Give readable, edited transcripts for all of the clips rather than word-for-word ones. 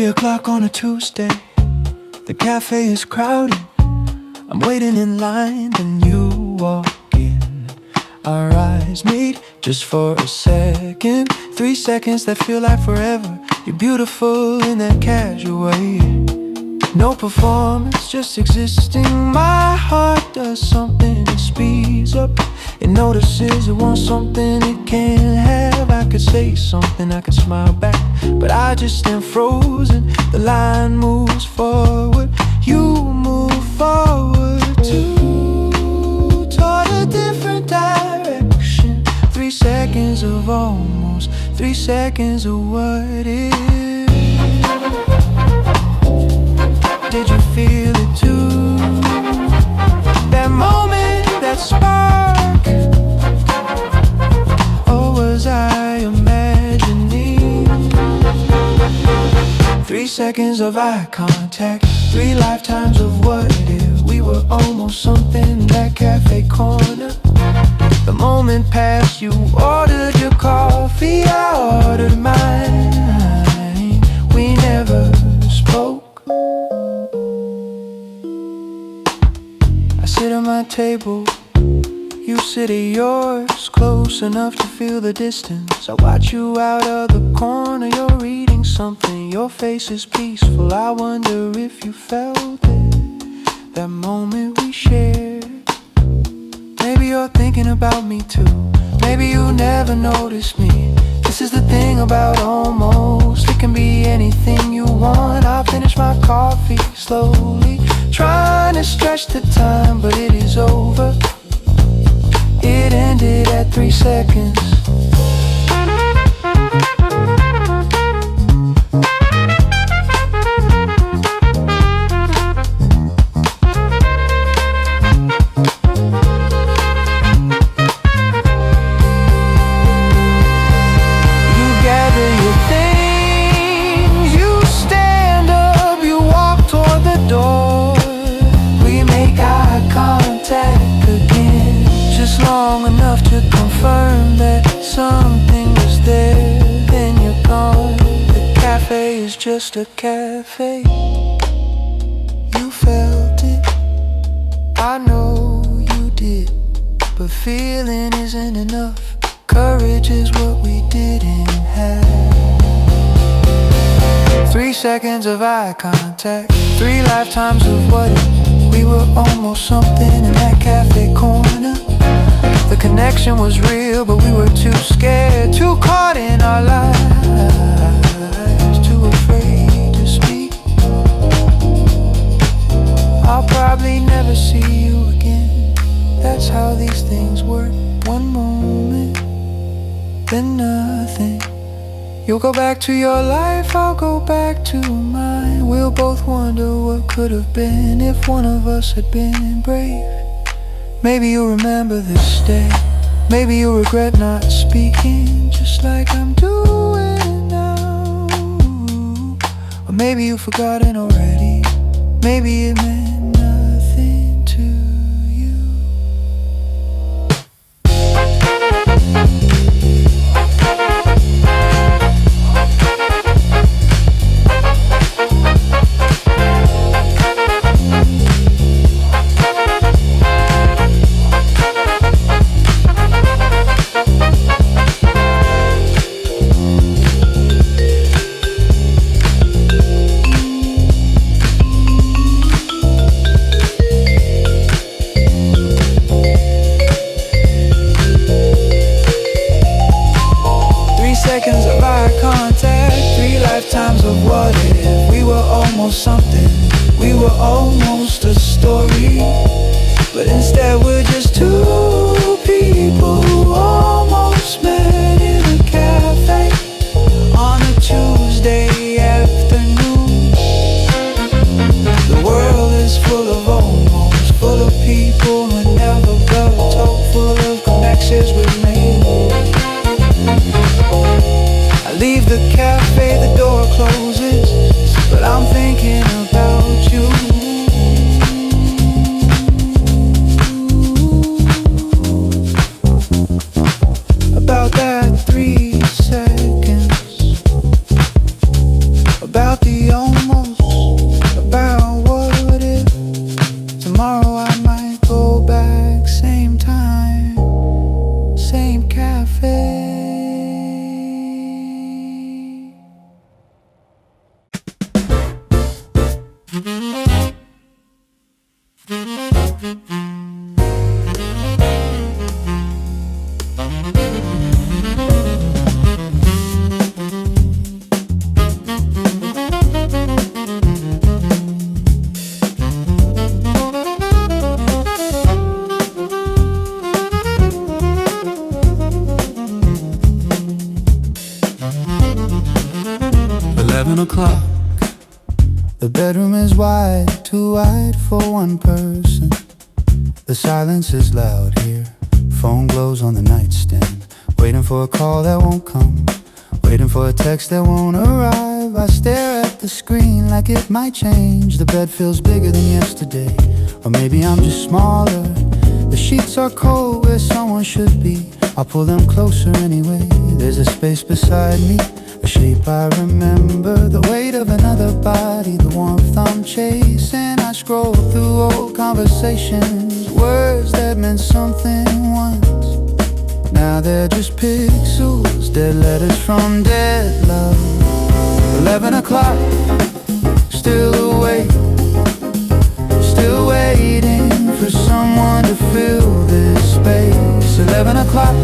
o'clock on a Tuesday. The cafe is crowded. I'm waiting in line, then you walk in. Our eyes meet just for a second. 3 seconds that feel like forever. You're beautiful in that casual way. No performance, just existing. My heart does something, it speeds up. It notices it wants something it can't have. I could say something, I could smile back, but I just stand frozen. The line moves forward, you move forward too, toward a different direction. 3 seconds of almost, 3 seconds of what is. Did you feel it too? That moment, that spark? Or was I imagining? 3 seconds of eye contact, 3 lifetimes of what if. We were almost something in that cafe corner. The moment passed, you ordered your coffee, I ordered mine. We never spoke. I sit at my table, you sit at yours, close enough to feel the distance. I watch you out of the corner, you're reading something. Your face is peaceful, I wonder if you felt it, that moment we shared. Maybe you're thinking about me too, maybe you never noticed me. This is the thing about almost, it can be anything you want. I finish my coffee slowly, trying to stretch the time, but it is over. It ended at 3 seconds. Long enough to confirm that something was there, then you're gone. The cafe is just a cafe. You felt it, I know you did, but feeling isn't enough. Courage is what we didn't have. 3 seconds of eye contact, 3 lifetimes of what if. We were almost something in that cafe corner. The connection was real, but we were too scared, too caught in our lives, too afraid to speak. I'll probably never see you again. That's how these things work. One moment, then nothing. You'll go back to your life, I'll go back to mine. We'll both wonder what could have been if one of us had been brave. Maybe you'll remember this day, maybe you'll regret not speaking, just like I'm doing now. Or maybe you've forgotten already, maybe it meant nothing to you. 3 seconds of eye contact, 3 lifetimes of what if. We were almost something, we were almost a story, but instead we're just 2 people who almost met in a cafe on a Tuesday afternoon. The world is full of almost, full of people who never felt told, full of connections we've made. I leave the cafe, the door closes, but I'm thinking about you. About that 3 seconds, about the cafe. 11 o'clock. The bedroom is wide, too wide for one person. The silence is loud here. Phone glows on the nightstand. Waiting for a call that won't come, waiting for a text that won't arrive. I stare at the screen like it might change. The bed feels bigger than yesterday, or maybe I'm just smaller. The sheets are cold where someone should be. I'll pull them closer anyway. There's a space beside me, a shape I remember, the weight of another body, the warmth I'm chasing. I scroll through old conversations, words that meant something once. Now they're just pixels, dead letters from dead love. 11 o'clock, still awake, still waiting for someone to fill this space. 11 o'clock,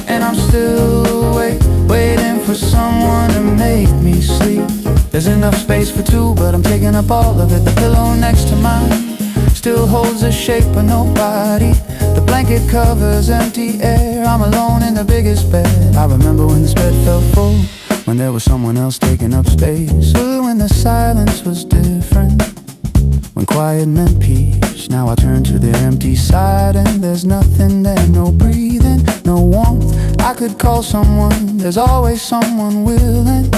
and I'm still awake, waiting for someone to make me sleep. There's enough space for two, but I'm taking up all of it. The pillow next to mine still holds the shape of nobody. The blanket covers empty air. I'm alone in the biggest bed. I remember when this bed felt full, when there was someone else taking up space. When the silence was different, when quiet meant peace. Now I turn to the empty side and there's nothing there. No breathing, no warmth. I could call someone, there's always someone willing.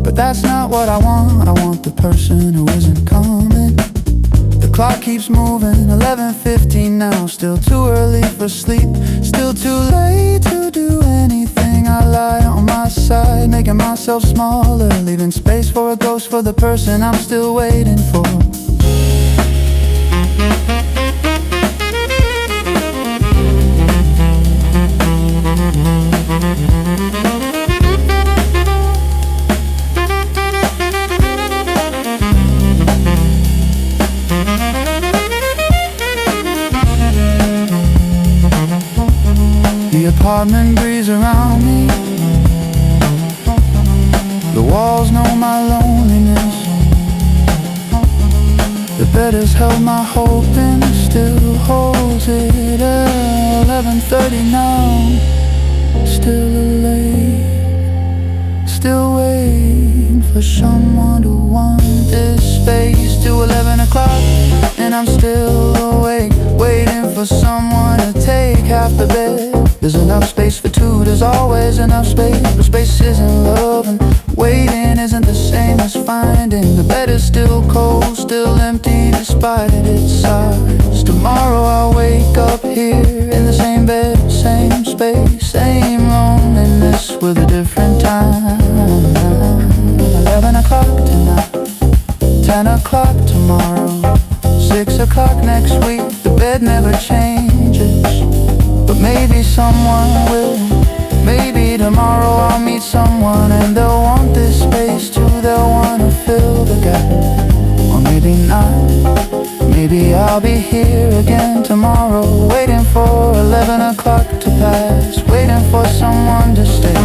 But that's not what I want. I want the person who isn't coming. The clock keeps moving, 11:50 now. Still too early for sleep, still too late to do anything. I lie on my side, making myself smaller, leaving space for a ghost, for the person I'm still waiting for. The apartment breeze around me, the walls know my loneliness. The bed has held my hope and still holds it. 11:30 now, still late, still waiting for someone to want this space. To 11 o'clock, and I'm still awake, waiting for someone to take half the bed. There's enough space for two, there's always enough space. But space isn't love, and waiting isn't the same as finding. The bed is still cold, still empty despite its size. Tomorrow I'll wake up here in the same bed, same space, same loneliness with a different time. 11 o'clock tonight, 10 o'clock tomorrow, 6 o'clock next week. The bed never changes, but maybe someone will. Maybe tomorrow I'll meet someone and they'll want this space too. They'll wanna fill the gap. Or maybe not. Maybe I'll be here again tomorrow, waiting for 11 o'clock to pass, waiting for someone to stay.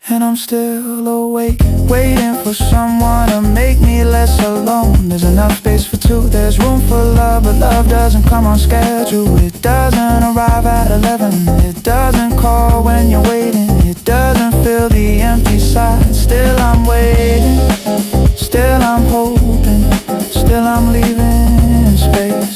And I'm still awake, waiting for someone to make me less alone. There's enough space for two, there's room for love, but love doesn't come on schedule. It doesn't arrive at 11, it doesn't call when you're waiting. It doesn't fill the empty side. Still I'm waiting, still I'm hoping, still I'm leaving space.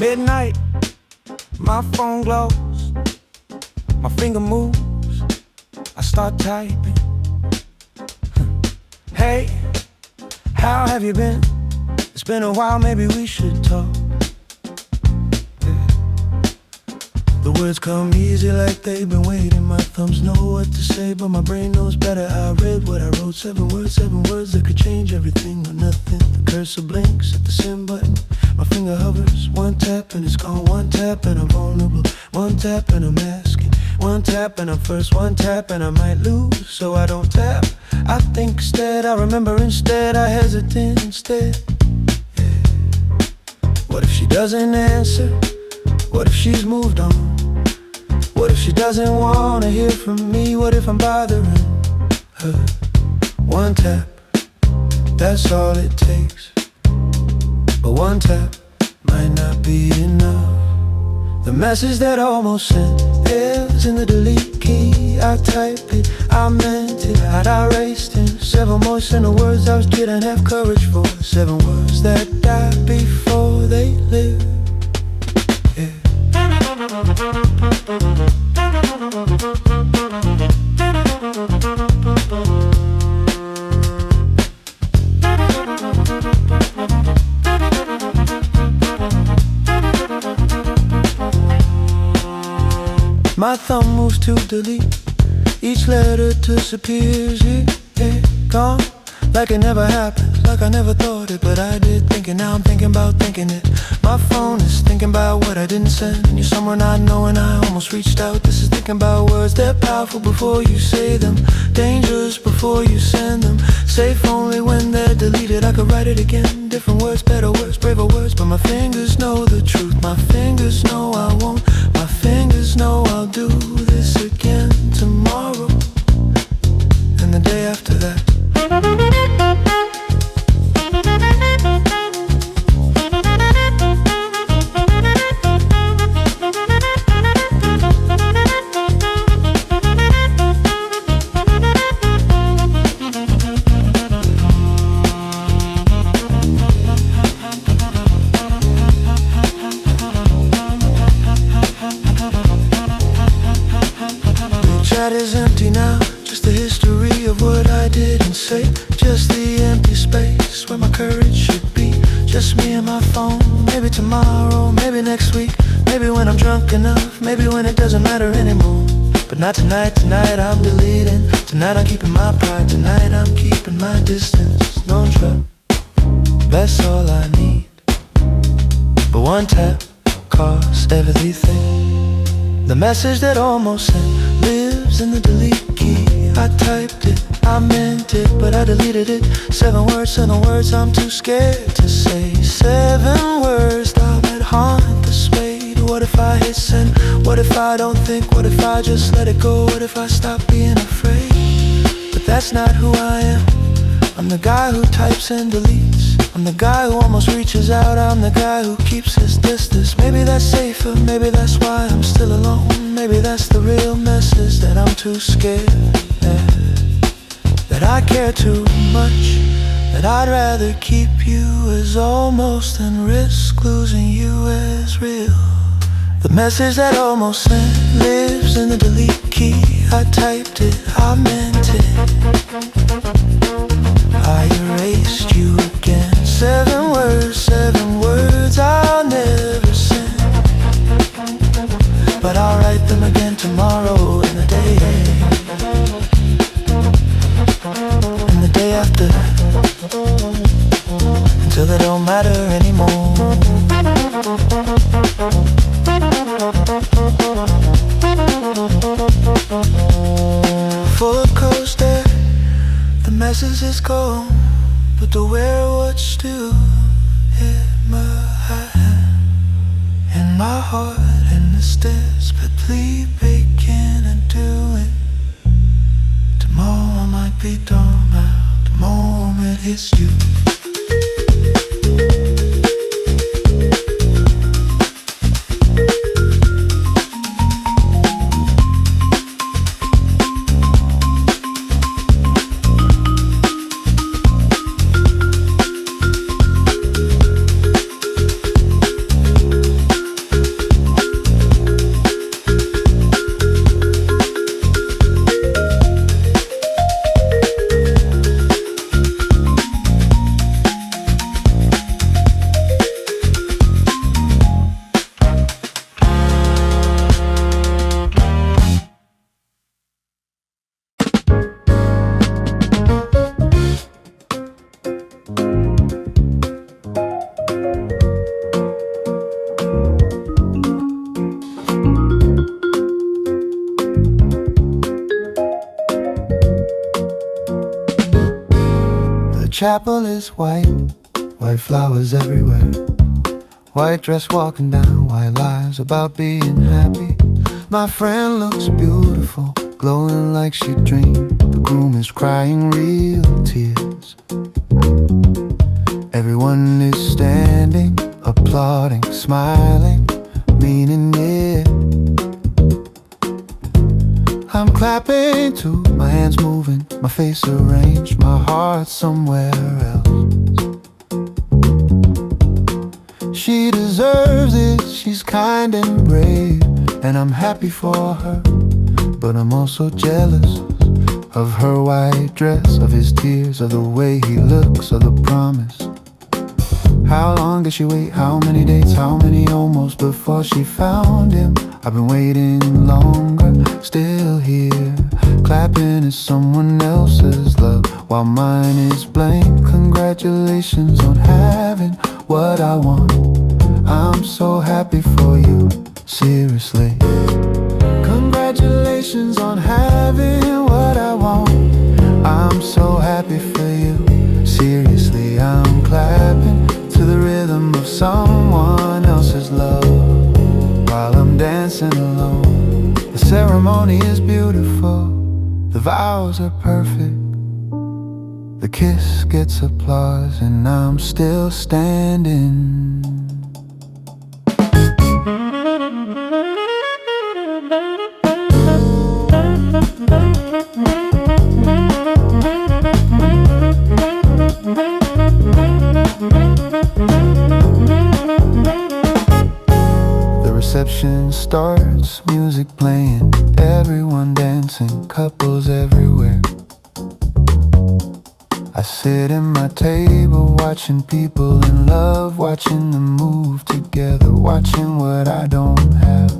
Midnight, my phone glows, my finger moves, I start typing. Hey, how have you been? It's been a while, maybe we should talk. The words come easy like they've been waiting. My thumbs know what to say, but my brain knows better. I read what I wrote, 7 words that could change everything or nothing. The cursor blinks at the send button. My finger hovers, one tap and it's gone. One tap and I'm vulnerable, one tap and I'm asking. One tap and I'm first, one tap and I might lose, so I don't tap. I think instead, I remember instead, I hesitate instead. Yeah. What if she doesn't answer? What if she's moved on? What if she doesn't wanna hear from me? What if I'm bothering her? One tap, that's all it takes. But one tap might not be enough. The message that almost sent lives in the delete key. I typed it, I meant it, I'd erased it. 7 more center words I didn't have courage for. 7 words that died before they lived. Yeah. My thumb moves to delete. Each letter disappears, yeah, gone. Like it never happened, like I never thought it, but I did. Thinking now I'm thinking about thinking it. My phone is thinking about what I didn't send. And you're somewhere not knowing I almost reached out. This is thinking about words, they're powerful before you say them, dangerous before you send them, safe only when they're deleted. I could write it again, different words, better words, braver words, but my fingers know the truth. My fingers know I won't. My fingers know I'll do this again tomorrow and the day after that. Chat is empty now, just a history of what I didn't say. Just the empty space where my courage should be. Just me and my phone, maybe tomorrow, maybe next week, maybe when I'm drunk enough, maybe when it doesn't matter anymore. But not tonight, tonight I'm deleting. Tonight I'm keeping my pride, tonight I'm keeping my distance. Don't try, that's all I need. But one tap costs everything. The message that almost sent lives in the delete key. I typed it, I meant it, but I deleted it. 7 words I'm too scared to say. 7 words that haunt the spade. What if I hit send? What if I don't think? What if I just let it go? What if I stop being afraid? But that's not who I am. I'm the guy who types and deletes. I'm the guy who almost reaches out. I'm the guy who keeps his distance. Maybe that's safer, maybe that's why I'm still alone. Maybe that's the real message, that I'm too scared, that I care too much, that I'd rather keep you as almost than risk losing you as real. The message that almost sent lives in the delete key. I typed it, I meant it, I erased you again. 7 words I'll never send, but I'll write them again tomorrow and the day after, until they don't matter anymore. Full of cold stare, the message is gone, but the wear-watch still hit my hand, in my heart, and the stairs, but please bacon and chapel is white, white flowers everywhere. White dress walking down, white lies about being happy. My friend looks beautiful, glowing like she dreamed. The groom is crying real tears. Everyone is standing, applauding, smiling, meaning it. I'm clapping too, my hands moving, my face arranged, my heart somewhere else. She deserves it, she's kind and brave, and I'm happy for her. But I'm also jealous of her white dress, of his tears, of the way he looks, of the promise. How long did she wait? How many dates? How many almost before she found him? I've been waiting longer, still here, clapping at someone else's love while mine is blank. Congratulations on having what I want. I'm so happy for you, seriously. Congratulations on having what I want. I'm so happy for you, seriously. I'm clapping to the rhythm of someone else's love while I'm dancing alone. The ceremony is beautiful, the vows are perfect. The kiss gets applause and I'm still standing. The reception starts, music playing, everyone dancing, couples everywhere. I sit at my table watching people in love, watching them move together, watching what I don't have.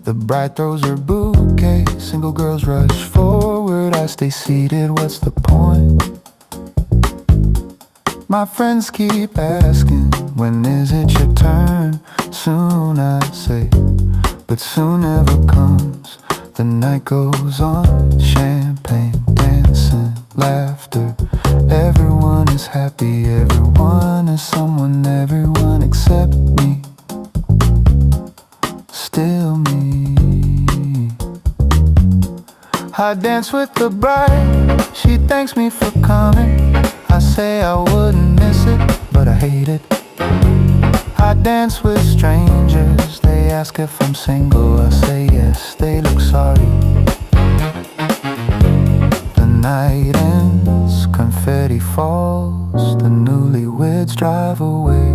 The bride throws her bouquet, single girls rush forward, I stay seated, what's the point? My friends keep asking, when is it your turn? Soon I say, but soon never comes. The night goes on, champagne, dancing, laughter. Everyone is happy, everyone is someone, everyone except me. Still me. I dance with the bride, she thanks me for coming. I say I wouldn't miss it, but I hate it. I dance with strangers, they ask if I'm single, I say yes, they look sorry. The night ends, confetti falls, the newlyweds drive away.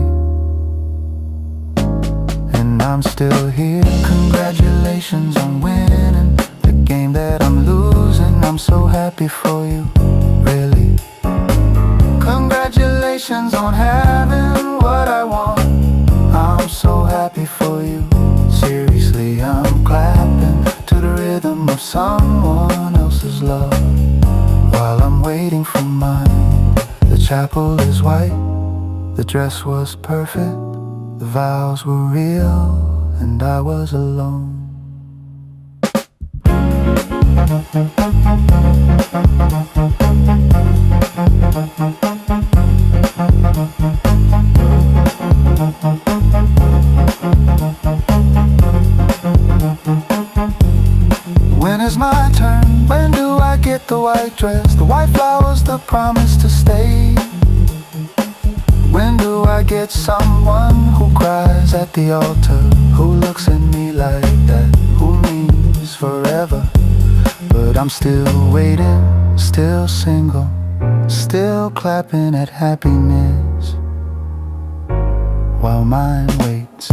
And I'm still here, congratulations on winning the game that I'm losing. I'm so happy for you, really. Congratulations on having what I want. I'm so happy for you, seriously. I'm clapping to the rhythm of someone else's love while I'm waiting for mine. The chapel is white, the dress was perfect, the vows were real, and I was alone. When is my turn? When do I get the white dress? The white flowers, the promise to stay. When do I get someone who cries at the altar, who looks at me like that, who means forever? But I'm still waiting, still single, still clapping at happiness while mine waits.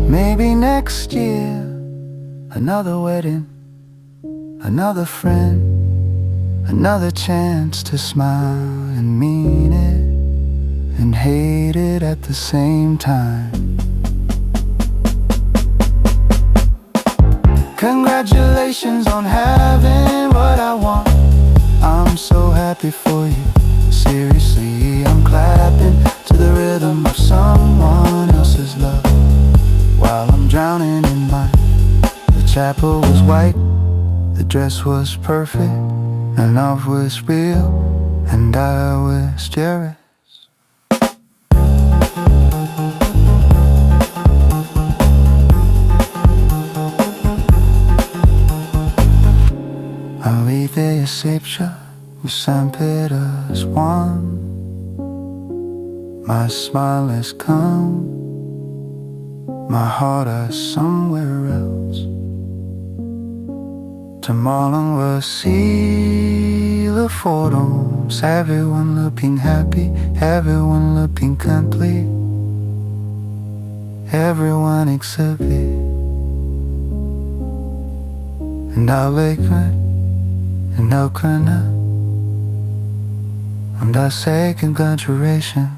Maybe next year, another wedding, another friend, another chance to smile and mean it and hate it at the same time. Congratulations on having what I want. I'm so happy for you, seriously. Maybe I'm clapping to the rhythm of someone else's love while I'm drowning in mine. The chapel was white, the dress was perfect, and love was real, and I was jealous. 𝐍𝐢𝐠𝐡𝐭. My smile has come, my heart is somewhere else. Tomorrow we'll see the photos, everyone looking happy, everyone looking complete, everyone exhibit. And I'll wake up and I'll cry now, and I say congratulations.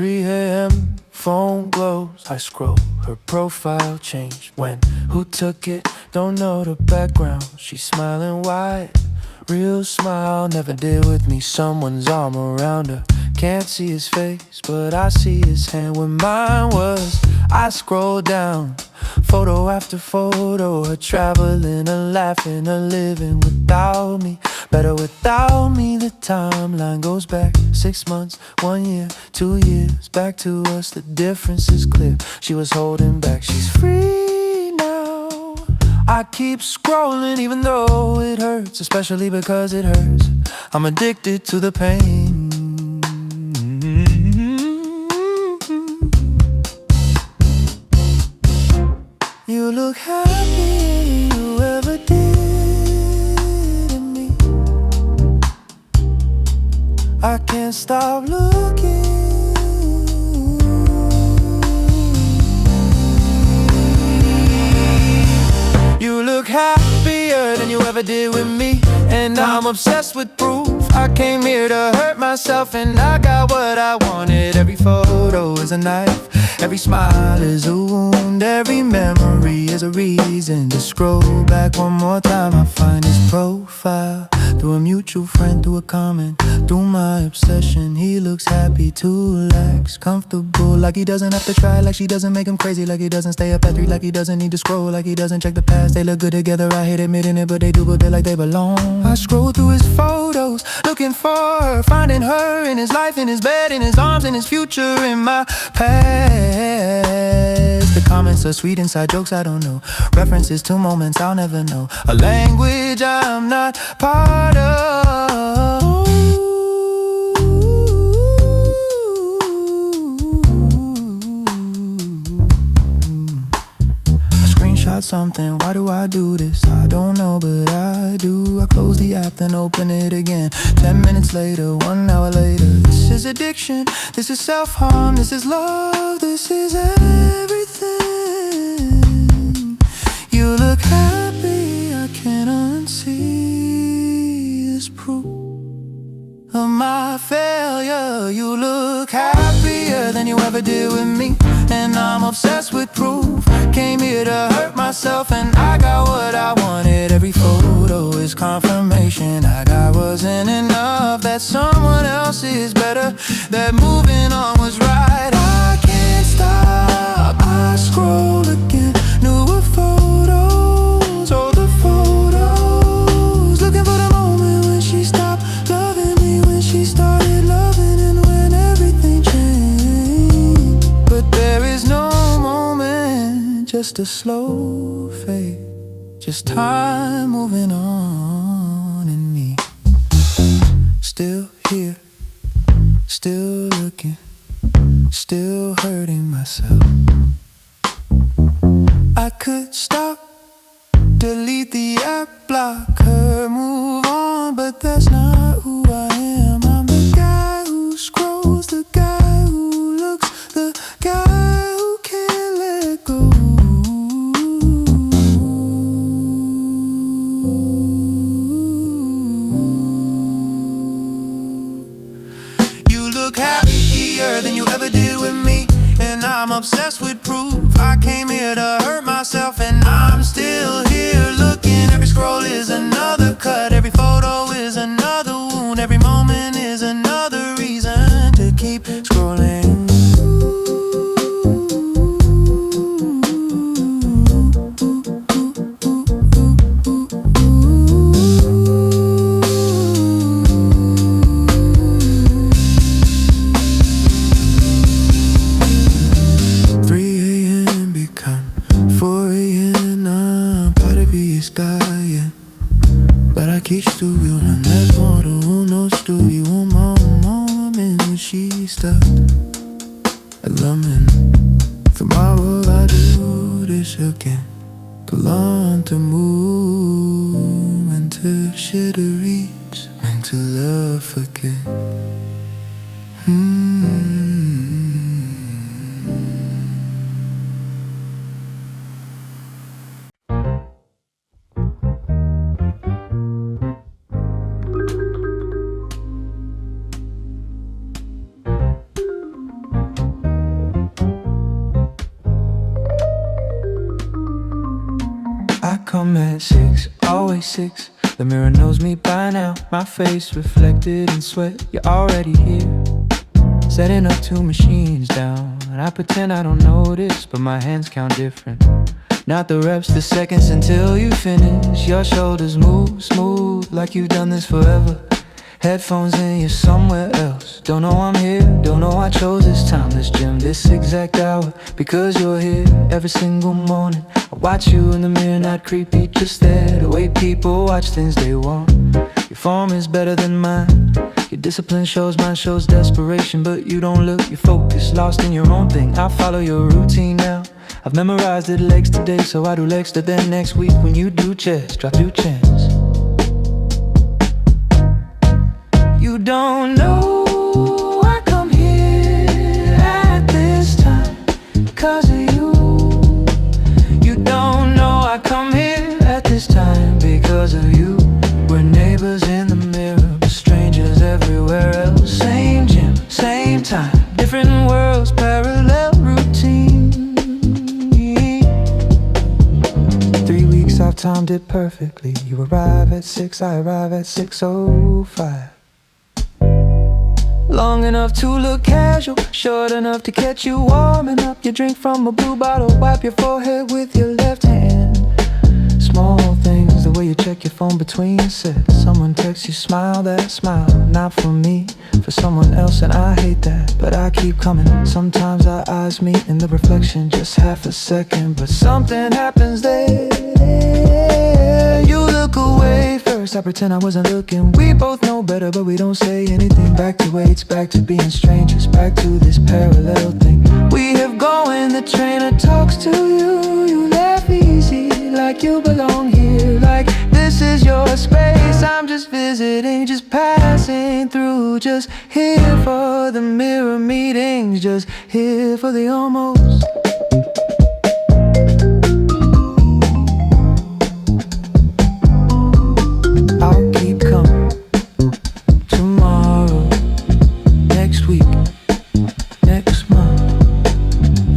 AM, phone glows, I scroll, her profile changed. When, who took it, don't know the background. She's smiling wide, real smile, never did with me. Someone's arm around her, can't see his face, but I see his hand where mine was. I scroll down, photo after photo, her traveling, her laughing, her living without me. Better without me. The timeline goes back 6 months, 1 year, 2 years. Back to us, the difference is clear. She was holding back, she's free now. I keep scrolling even though it hurts, especially because it hurts. I'm addicted to the pain. You look happy, you ever did. I can't stop looking. You look happier than you ever did with me, and I'm obsessed with proof. I came here to hurt myself, and I got what I wanted. Every photo is a knife, every smile is a wound, every memory is a reason to scroll back one more time. I find his profile through a mutual friend, through a comment, through my obsession. He looks happy, too lax, comfortable, like he doesn't have to try, like she doesn't make him crazy, like he doesn't stay up at 3, like he doesn't need to scroll, like he doesn't check the past. They look good together, I hate admitting it, but they do, but they like they belong. I scroll through his photos, looking for her, finding her in his life, in his bed, in his arms, in his future, in my past. The comments are sweet, inside jokes I don't know, references to moments I'll never know, a language I'm not part of. Something, why do I do this? I don't know, but I do. I close the app, then open it again. 10 minutes later, 1 hour later. This is addiction, this is self-harm, this is love, this is everything. You look happy, I can't unsee this proof of my failure. You look happier than you ever did with me, and I'm obsessed with proof. Came here to hurt myself, and I got what I wanted. Every photo is confirmation I got wasn't enough, that someone else is better, that moving on was right. I can't stop, I scroll again, newer photos, older photos, looking for the moment when she stopped loving me, when she started loving, and when everything changed. But there is no moment, just a slow fade, just time moving on in me. Still here, still looking, still hurting myself. I could stop, Delete the app, block her, move on, but that's not who I am. I'm the guy who scrolls, the guy who looks, the guy who can't let go. You look happier than you ever did with me, and I'm obsessed with proof. I came here to hurt myself, and I'm still here looking. Every scroll is another cut, every photo is another wound, every moment is another reason to keep scrolling. Studion, nel modo uno studio, un moment she's stuck at London. Tomorrow I do this again. Belong to move into shitteries, meant to love again. I come at 6, always 6. The mirror knows me by now. My face reflected in sweat. You're already here. Setting up 2 machines down, and I pretend I don't notice, but my hands count different. Not the reps, the seconds until you finish. Your shoulders move smooth like you've done this forever. Headphones in, you're somewhere else. Don't know I'm here, don't know I chose this time, this gym, this exact hour. Because you're here every single morning. I watch you in the mirror, not creepy, just there. The way people watch things they want. Your form is better than mine. Your discipline shows, mine shows desperation. But you don't look, you're focused, lost in your own thing. I follow your routine now. I've memorized it legs today, so I do legs to then next week. When you do chest, drop 2 chins. You don't know I come here at this time because of you. You don't know I come here at this time because of you. We're neighbors in the mirror, but strangers everywhere else. Same gym, same time, different worlds, parallel routine. 3 weeks I've timed it perfectly. You arrive at 6, I arrive at 6:05. Long enough to look casual, short enough to catch you warming up. You drink from a blue bottle, wipe your forehead with your left hand. Small things, the way you check your phone between sets. Someone texts you, smile, that smile. Not for me, for someone else, and I hate that, but I keep coming. Sometimes our eyes meet in the reflection, just half a second, but something happens there. You look away first, I pretend I wasn't looking. We both know better, but we don't say anything. Back to weights, back to being strangers, back to this parallel thing. We have going, the trainer talks to you. You laugh easy, like you belong here, like this is your space. I'm just visiting, just passing through, just here for the mirror meetings, just here for the almost. I'll keep coming tomorrow, next week, next month,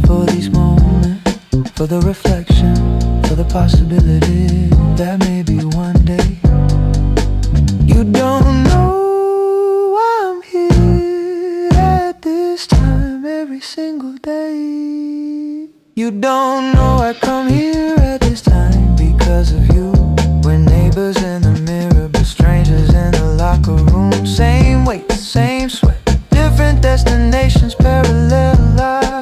for these moments, for the reflection, for the possibility that maybe one day. You don't know I'm here at this time every single day. You don't know I come here at this time because of you. We're neighbors in the mirror, but strangers in the locker room. Same weight, same sweat, different destinations, parallel lives.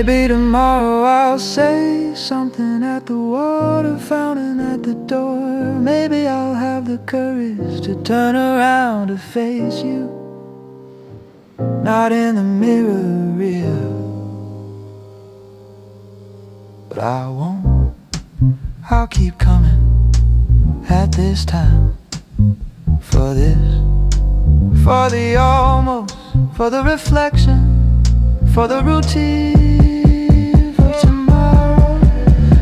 Maybe tomorrow I'll say something at the water fountain at the door. Maybe I'll have the courage to turn around to face you. Not in the mirror real, but I won't. I'll keep coming at this time. For this, for the almost, for the reflection, for the routine, for tomorrow.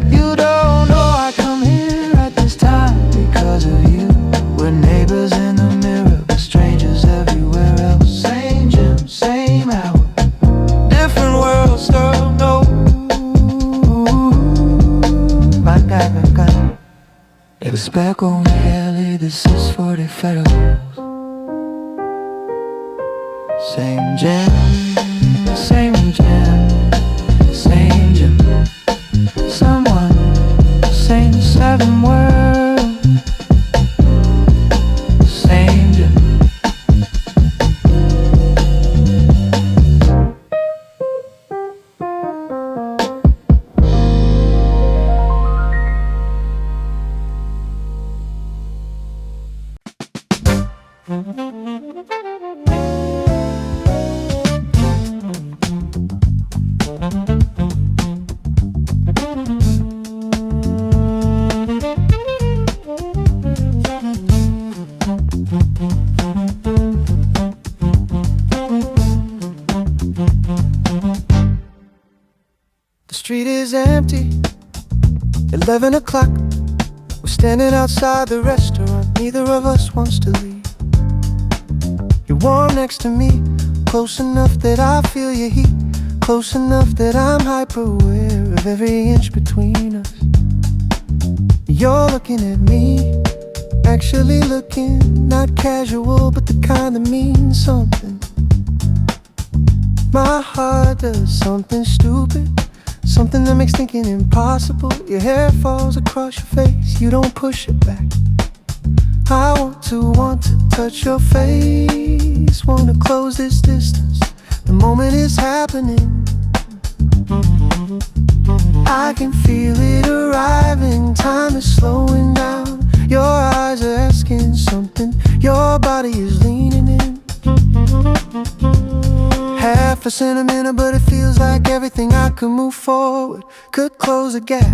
You don't know I come here at this time because of you. We're neighbors in the mirror, but strangers everywhere else. Same gym, same hour, different world, still no. Speckled Kelly, this is for the federals. Same gym, same gym, same gym. Someone, same 7 world. Same gym. The street is empty, 11 o'clock. We're standing outside the restaurant, neither of us wants to leave. You're warm next to me, close enough that I feel your heat, close enough that I'm hyper-aware of every inch between us. You're looking at me, actually looking, not casual, but the kind that means something. My heart does something stupid, something that makes thinking impossible. Your hair falls across your face, you don't push it back. I want to touch your face, want to close this distance. The moment is happening, I can feel it arriving. Time is slowing down, your eyes are asking something, your body is leaning in. Half a centimeter, but it feels like everything. I could move forward, could close a gap,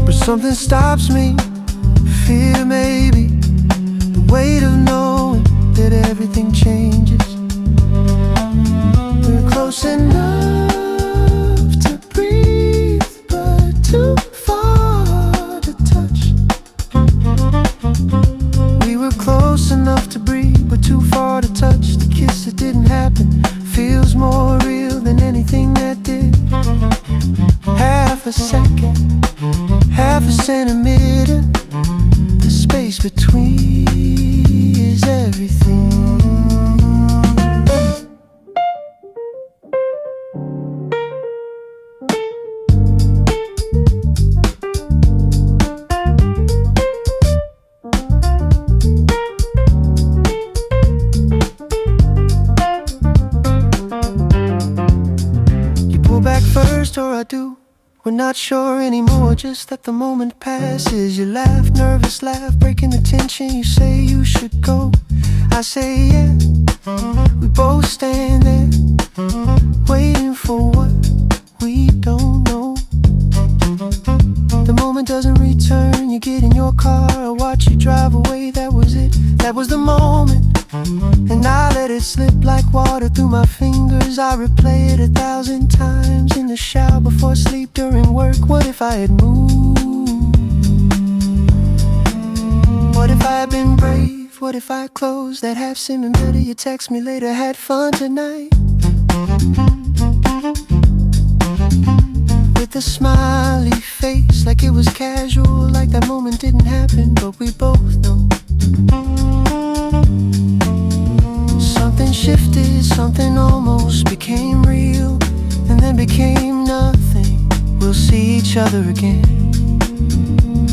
but something stops me. Fear maybe, the weight of knowing that everything changes. We're close enough to breathe, but too far to touch. We were close enough to breathe, but too far to touch. The kiss that didn't happen feels more real than anything that did. Half a second, half a centimeter, the space between is everything. You pull back first, or I do. We're not sure anymore, just that the moment passes. You laugh, nervous laugh, breaking the tension. You say you should go, I say yeah. We both stand there, waiting for what we don't know. The moment doesn't return, you get in your car, I watch you drive away. That was it, that was the moment. And I let it slip like water through my fingers. I replay it 1,000 times in the shower, before sleep, during work. What if I had moved? What if I had been brave? What if I closed that half-simming letter? You text me later, had fun tonight, with a smiley face, like it was casual, like that moment didn't happen. But we both know something shifted, something almost became real, and then became nothing. We'll see each other again,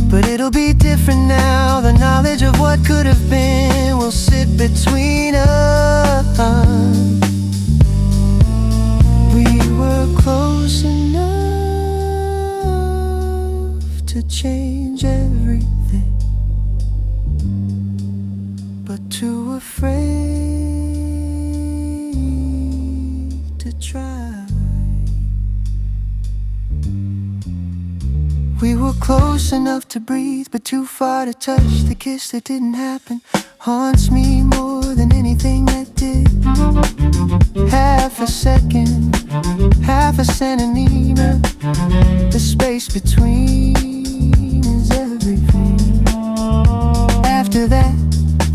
but it'll be different now. The knowledge of what could have been will sit between us. change everything, but too afraid to try. We were close enough to breathe, but too far to touch. The kiss that didn't happen haunts me more than anything that did. Half a second, half a centimeter, the space between is everything. After that,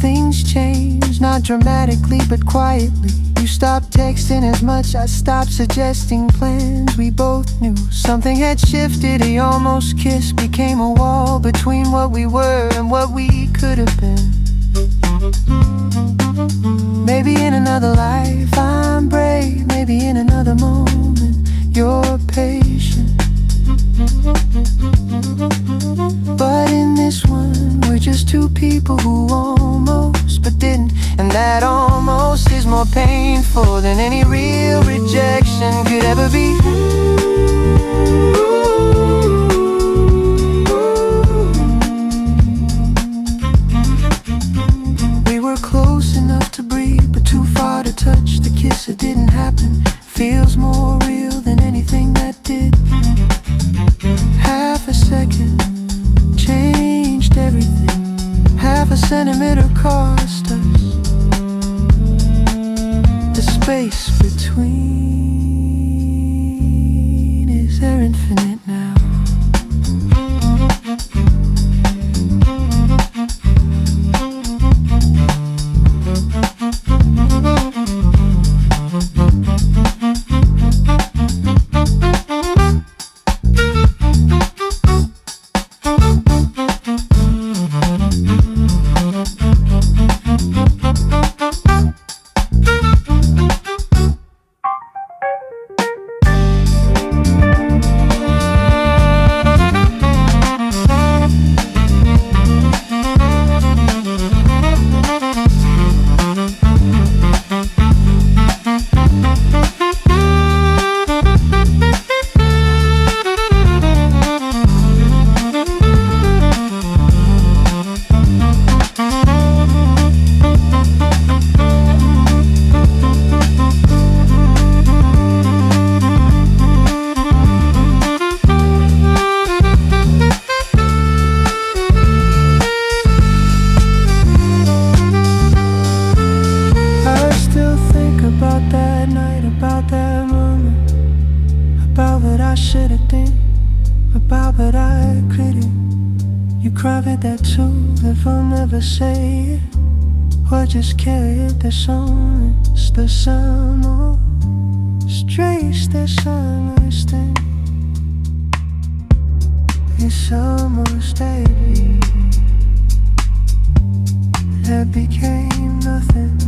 things changed, not dramatically but quietly. You stopped texting as much, I stopped suggesting plans. We both knew something had shifted. A almost kiss became a wall between what we were and what we could have been. Maybe in another life I'm brave, maybe in another moment you're patient. But in this one, we're just two people who almost but didn't. And that almost is more painful than any real rejection could ever be. We were close enough to breathe, but too far to touch. The kiss that didn't happen feels more real than anything that did. Half a second changed everything. Half a centimeter cost us. The space between, is there infinite now? Say it, or just carry it. There's some, it's the summer, strange, there's sunrise thing. It's almost heavy, that became nothing.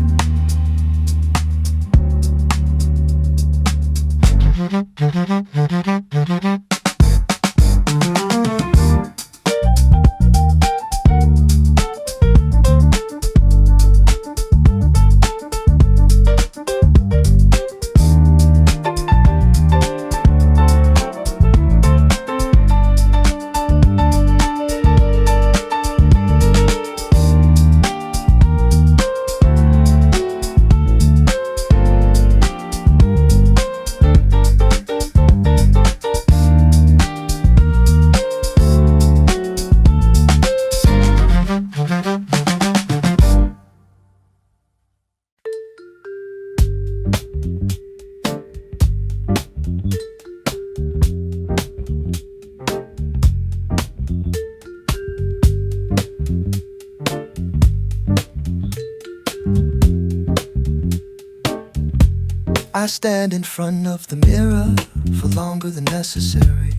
I stand in front of the mirror for longer than necessary.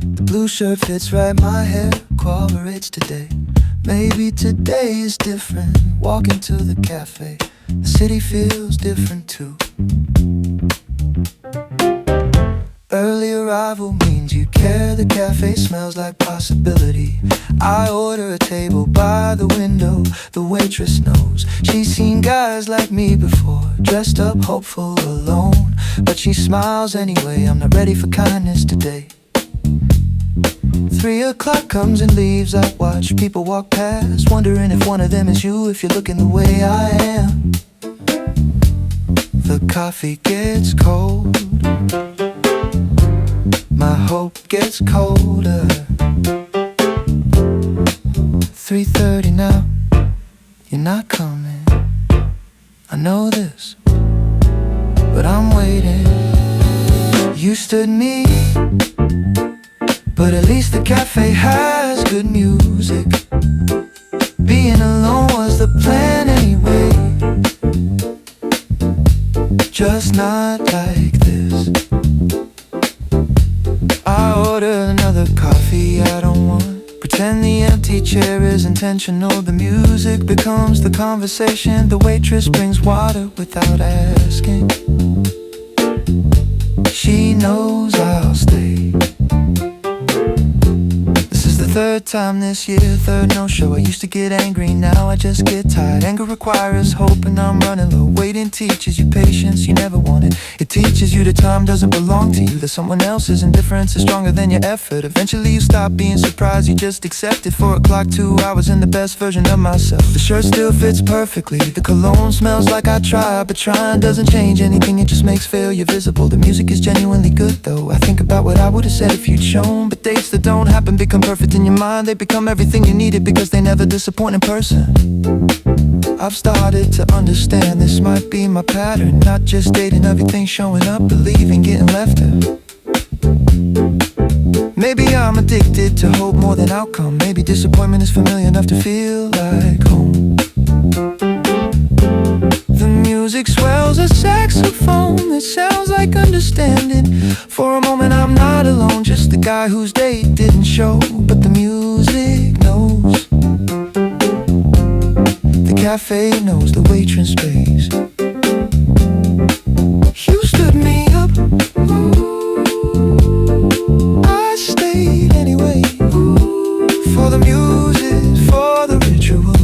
The blue shirt fits right, my hair cooperates today. Maybe today is different. Walking to the cafe, the city feels different too. Early arrival means you care. The cafe smells like possibility. I order a table by the window. The waitress knows she's seen guys like me before, dressed up, hopeful, alone. But she smiles anyway. I'm not ready for kindness today. 3 o'clock comes and leaves. I watch people walk past, wondering if one of them is you, if you're looking the way I am. The coffee gets cold, my hope gets colder. 3:30 now, you're not coming. I know this, but I'm waiting. You stood me, but at least the cafe has good music. Being alone was the plan anyway, just not like this. I ordered another coffee I don't want. Pretend the empty chair is intentional. The music becomes the conversation. The waitress brings water without asking. She knows I'll stay. This is the third time this year, third no-show. I used to get angry, now I just get tired. Anger requires hope and I'm running low. Waiting teaches you patience you never wanted. It teaches you that time doesn't belong to you, that someone else's indifference is stronger than your effort. Eventually you stop being surprised, you just accept it. 4 o'clock, 2 hours in the best version of myself. The shirt still fits perfectly, the cologne smells like I tried, but trying doesn't change anything, it just makes failure visible. The music is genuinely good though. I think about what I would have said if you'd shown, but dates that don't happen become perfect in your mind. They become everything you needed because they never disappoint in person. I've started to understand this might be my pattern. Not just dating, everything showing up, believing, getting left out. Maybe I'm addicted to hope more than outcome. Maybe disappointment is familiar enough to feel like home. The music swells a saxophone that sounds like understanding. For a moment I'm not alone, just the guy whose date didn't show. But the music knows, the cafe knows, the waitress pays. You stood me up, I stayed anyway. For the music, for the ritual.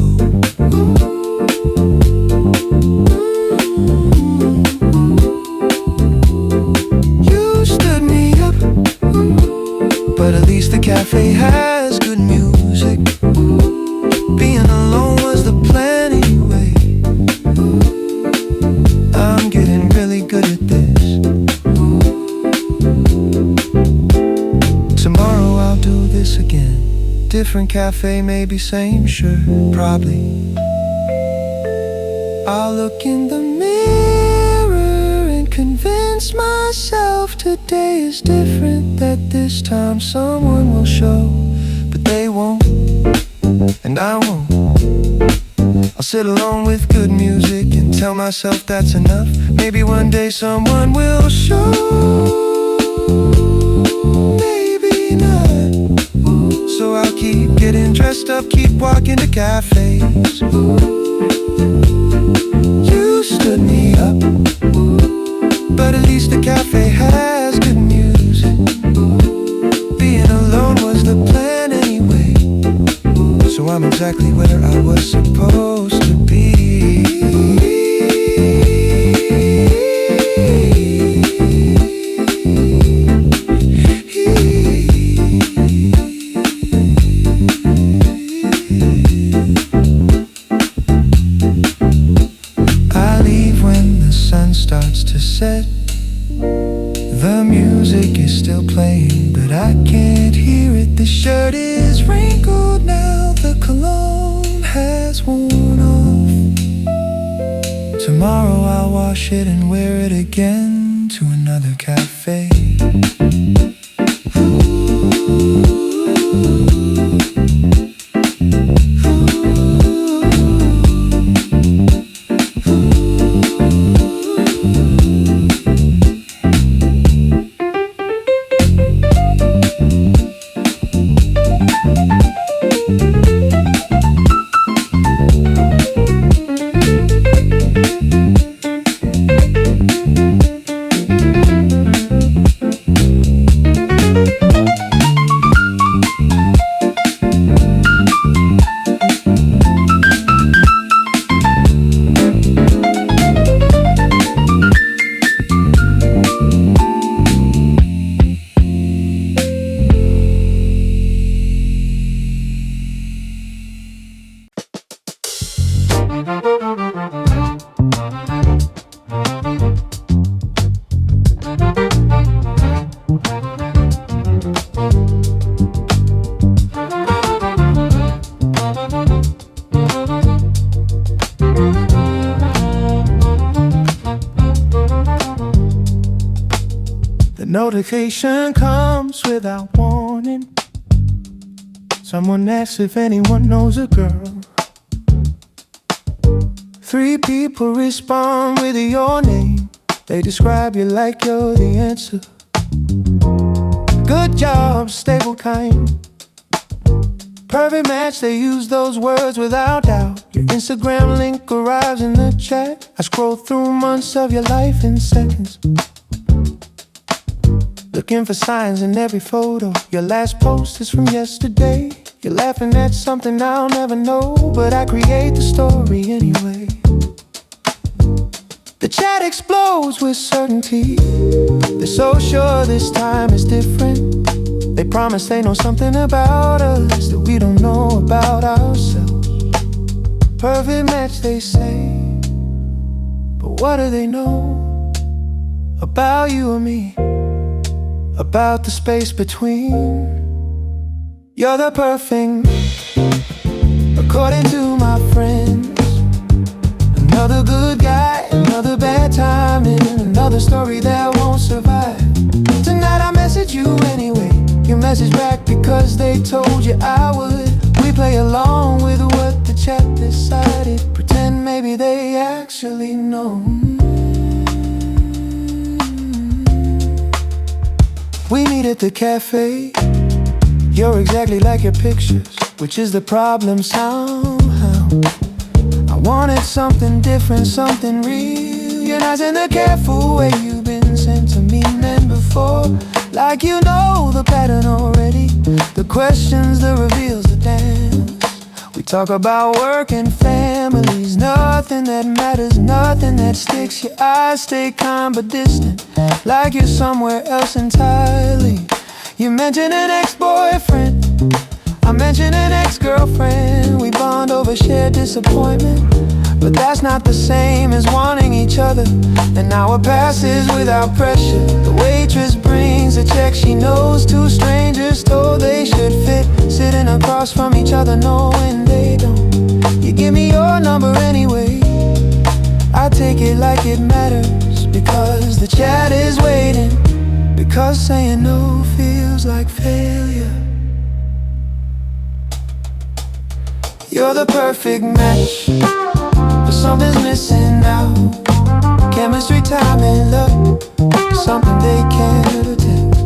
You stood me up, but at least the cafe has good music. Being alone was the plan anyway. I'm getting really good at this. Tomorrow I'll do this again. Different cafe, maybe same shirt, probably. I'll look in the mirror and convince myself today is different, that this time someone will show. But they won't, and I won't. I'll sit alone with good music and tell myself that's enough. Maybe one day someone will show, maybe not. So I'll keep getting dressed up, keep walking to cafes. You stood me up, but at least the cafe has good music. Being alone was the plan anyway, so I'm exactly where I was supposed to be. I leave when the sun starts to set. The music is still playing, but I can't hear it. The shirt is wrinkled now, the cologne has worn off. Tomorrow I'll wash it and wear it again to another cafe. Notification comes without warning. Someone asks if anyone knows a girl. 3 people respond with your name. They describe you like you're the answer. Good job, stable, kind. Perfect match, they use those words without doubt. Your Instagram link arrives in the chat. I scroll through months of your life in seconds, looking for signs in every photo. Your last post is from yesterday. You're laughing at something I'll never know, but I create the story anyway. The chat explodes with certainty. They're so sure this time is different. They promise they know something about us that we don't know about ourselves. Perfect match, they say, but what do they know about you and me? About the space between. You're the perfect, according to my friends. Another good guy, another bad timing, another story that won't survive. Tonight I message you anyway. You message back because they told you I would. We play along with what the chat decided. Pretend maybe they actually know. We meet at the cafe. You're exactly like your pictures, which is the problem somehow. I wanted something different, something real. You're nice in the careful way you've been sent to me men before. Like you know the pattern already. The questions, the reveals, the dance. We talk about work and families. Nothing that matters, nothing that sticks. Your eyes stay calm but distant, like you're somewhere else entirely. You mention an ex-boyfriend, I mention an ex-girlfriend. We bond over shared disappointment, but that's not the same as wanting each other. An hour passes without pressure. The waitress brings a check. She knows 2 strangers told they should fit, sitting across from each other knowing they don't. You give me your number anyway. I take it like it matters, because the chat is waiting. Because saying no feels like failure. You're the perfect match, but something's missing now. Chemistry, time, and love, something they can't attempt.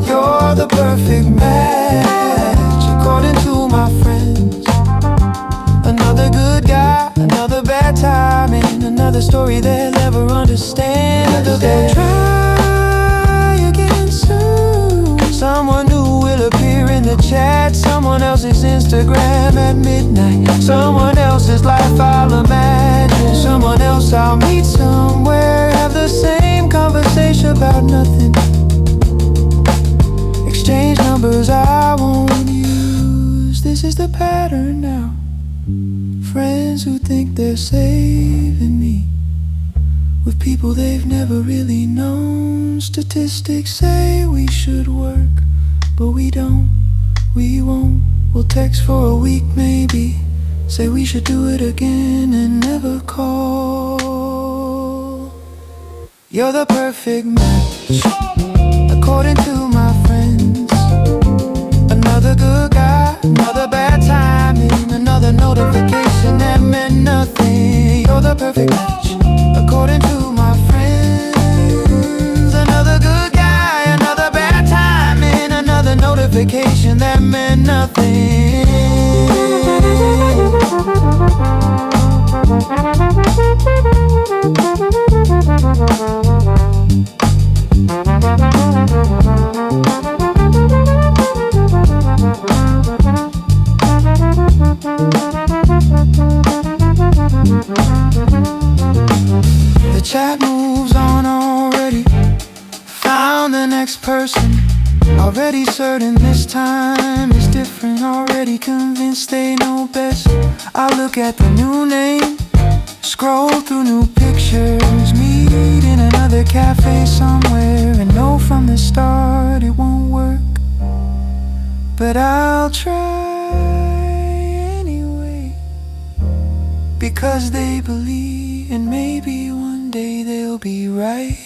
You're the perfect match, according to my friends. Another good guy, another bad timing, another story they'll never understand. They'll try again soon. Someone new will appear in the chat. Someone else's Instagram at midnight. Someone else's life I'll imagine. Someone else I'll meet somewhere. Have the same conversation about nothing. Exchange numbers I won't use. This is the pattern now. Friends who think they're saving me with people they've never really known. Statistics say we should work, but we don't, we won't. We'll text for a week maybe, say we should do it again and never call. You're the perfect match, according to my friends. Another good guy, another bad timing, another notification that meant nothing. You're the perfect match, according to my friends. Another good guy, another bad timing, another notification that meant nothing. The chat moves on already. Found the next person. Already certain this time is different. Already convinced they know best. I look at the new name, scroll through new pictures. Meet in another cafe somewhere, and know from the start it won't work, but I'll try anyway. Because they believe, and maybe one day they'll be right.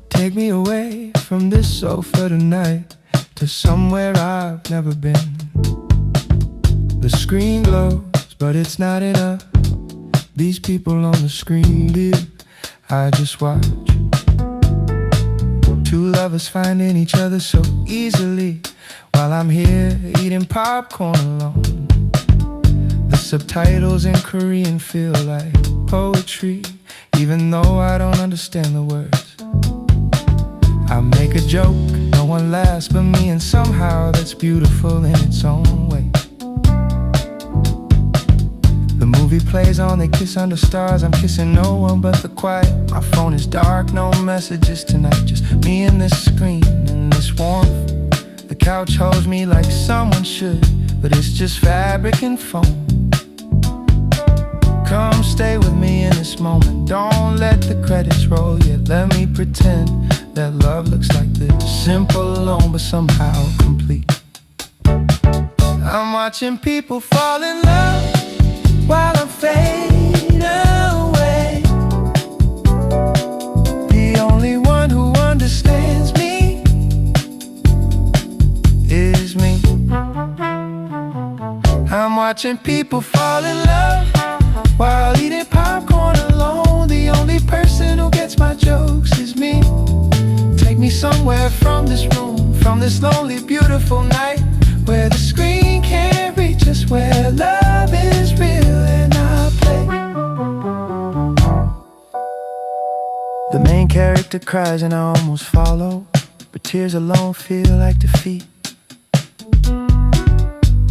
Take me away from this sofa tonight to somewhere I've never been. The screen glows, but it's not enough. These people on the screen live, I just watch. Two lovers finding each other so easily, while I'm here eating popcorn alone. The subtitles in Korean feel like poetry, even though I don't understand the words. I make a joke, no one laughs but me, and somehow that's beautiful in its own way. The movie plays on, they kiss under stars. I'm kissing no one but the quiet. My phone is dark, no messages tonight, just me and this screen and this warmth. The couch holds me like someone should, but it's just fabric and foam. Come stay with me in this moment, don't let the credits roll yet. Let me pretend that love looks like this, simple, alone, but somehow complete. I'm watching people fall in love while I'm fading away. The only one who understands me is me. I'm watching people fall in love while eating popcorn alone. The only person who gets my jokes is me. Take me somewhere from this room, from this lonely, beautiful night, where the screen can't reach us, where love is real and I play. The main character cries and I almost follow, but tears alone feel like defeat.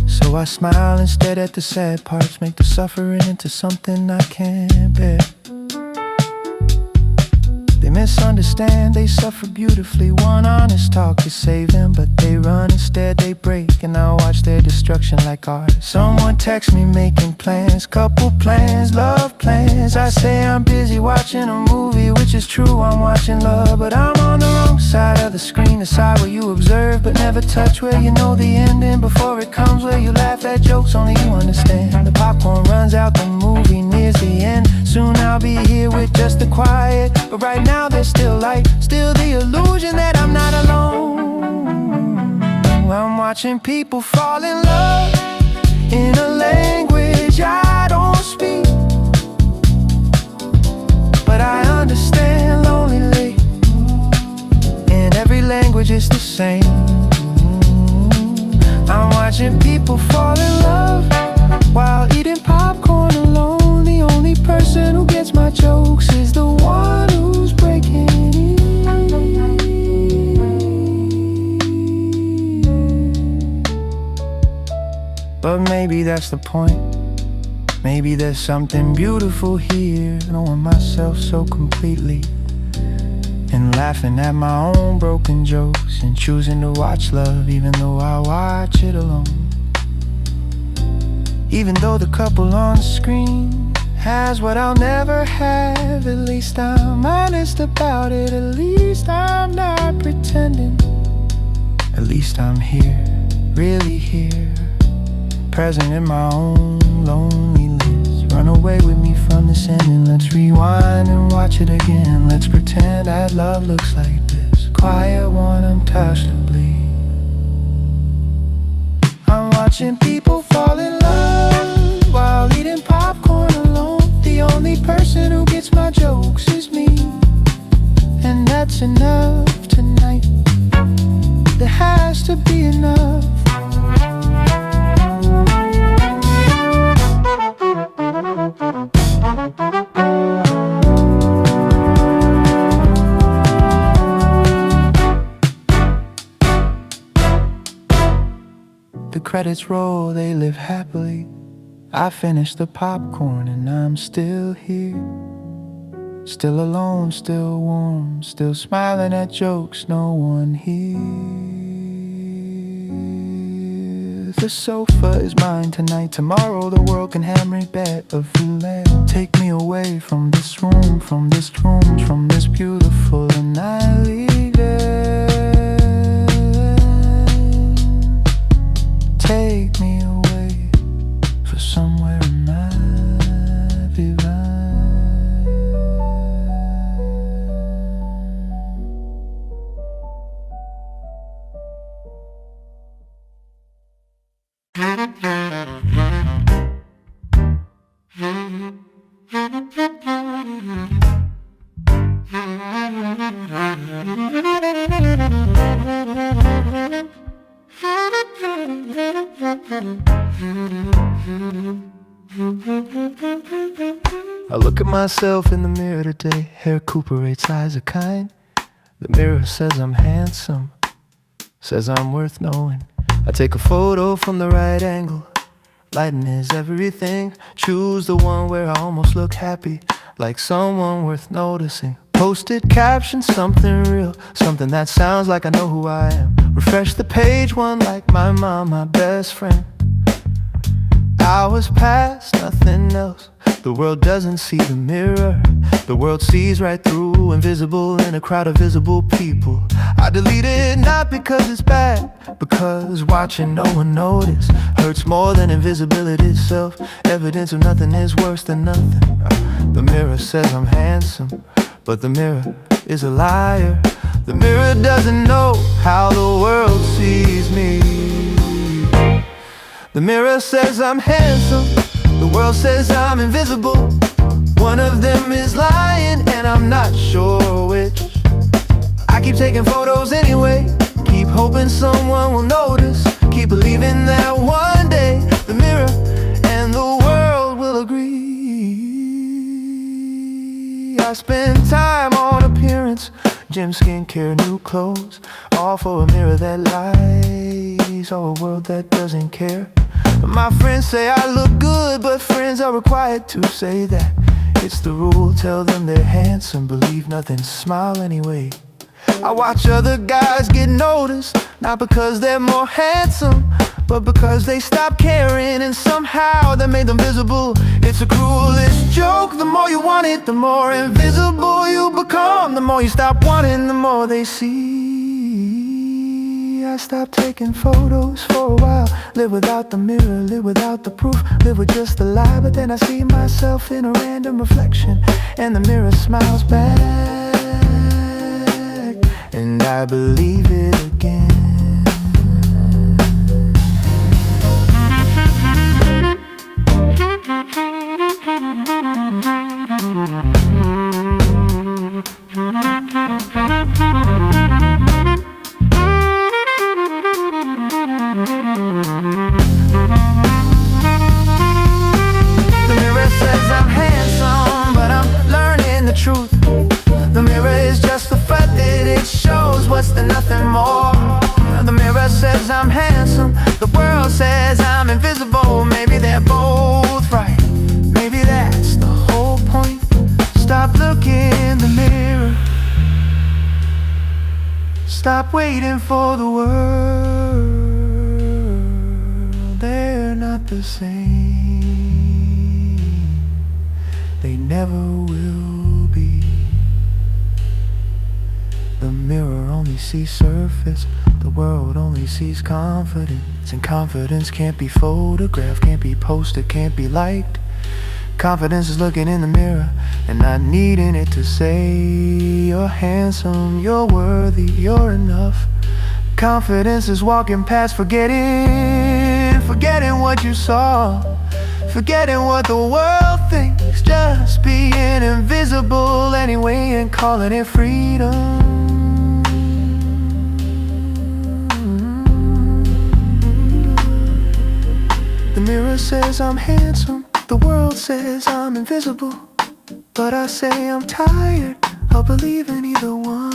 So I smile instead at the sad parts, make the suffering into something I can't bear. They misunderstand, they suffer beautifully. One honest talk to save them, but they run instead, they break, and I watch their destruction like art. Someone texts me making plans, couple plans, love plans. I say I'm busy watching a movie, which is true, I'm watching love, but I'm on the wrong side of the screen, the side where you observe but never touch, where you know the ending before it comes, where you laugh at jokes only you understand. The popcorn runs out, the movie nears the end. Soon I'll be here with just the quiet, but right now there's still light, still the illusion that I'm not alone. I'm watching people fall in love in a language I don't speak, but I understand lonely. In every language it's the same. I'm watching people fall in love while eating popcorn alone. The only person who gets my jokes is the one who's breaking it. But maybe that's the point. Maybe there's something beautiful here, knowing myself so completely, and laughing at my own broken jokes, and choosing to watch love even though I watch it alone. Even though the couple on the screen has what I'll never have, at least I'm honest about it. At least I'm not pretending. At least I'm here, really here, present in my own loneliness. Run away with me from this ending. Let's rewind and watch it again. Let's pretend that love looks like this, quiet one, untouchably. I'm watching people fall in love while eating popcorn alone. The only person who gets my jokes is me, and that's enough tonight. There has to be enough. The credits roll, they live happily. I finished the popcorn and I'm still here, still alone, still warm, still smiling at jokes no one hears. The sofa is mine tonight. Tomorrow the world can have me Bebelyrics. Take me away from this room, from this beautiful, and I leave it. Take me away for somewhere undefined. I look at myself in the mirror today. Hair recuperates, eyes are kind. The mirror says I'm handsome, says I'm worth knowing. I take a photo from the right angle. Lighting is everything. Choose the one where I almost look happy, like someone worth noticing. Posted caption, something real, something that sounds like I know who I am. Refresh the page, one like my mom, my best friend. Hours pass, nothing else. The world doesn't see the mirror. The world sees right through, invisible in a crowd of visible people. I delete it not because it's bad, because watching no one notice hurts more than invisibility itself. Evidence of nothing is worse than nothing. The mirror says I'm handsome, but the mirror is a liar. The mirror doesn't know how the world sees me. The mirror says I'm handsome, the world says I'm invisible. One of them is lying and I'm not sure which. I keep taking photos anyway, keep hoping someone will notice. Keep believing that one day the mirror and the world will agree. I spend time on appearance, gym, skincare, new clothes, all for a mirror that lies, or a world that doesn't care. My friends say I look good, but friends are required to say that. It's the rule, tell them they're handsome, believe nothing, smile anyway. I watch other guys get noticed, not because they're more handsome, but because they stopped caring and somehow that made them visible. It's a cruelest joke, the more you want it, the more invisible you become. The more you stop wanting, the more they see. I stopped taking photos for a while. Live without the mirror, live without the proof, live with just the lie. But then I see myself in a random reflection, and the mirror smiles back, and I believe it again. The mirror says I'm handsome, but I'm learning the truth. The mirror is just the fact that it shows what's the nothing more. The mirror says I'm handsome, the world says I'm invisible. Maybe they're both right, maybe that's the whole point. Stop looking in the mirror, stop waiting for the world. They're not the same, they never will be. The mirror only sees surface, the world only sees confidence. And confidence can't be photographed, can't be posted, can't be liked. Confidence is looking in the mirror and not needing it to say you're handsome, you're worthy, you're enough. Confidence is walking past, forgetting what you saw, forgetting what the world thinks, just being invisible anyway and calling it freedom. The mirror says I'm handsome, the world says I'm invisible, but I say I'm tired, I'll believe in either one.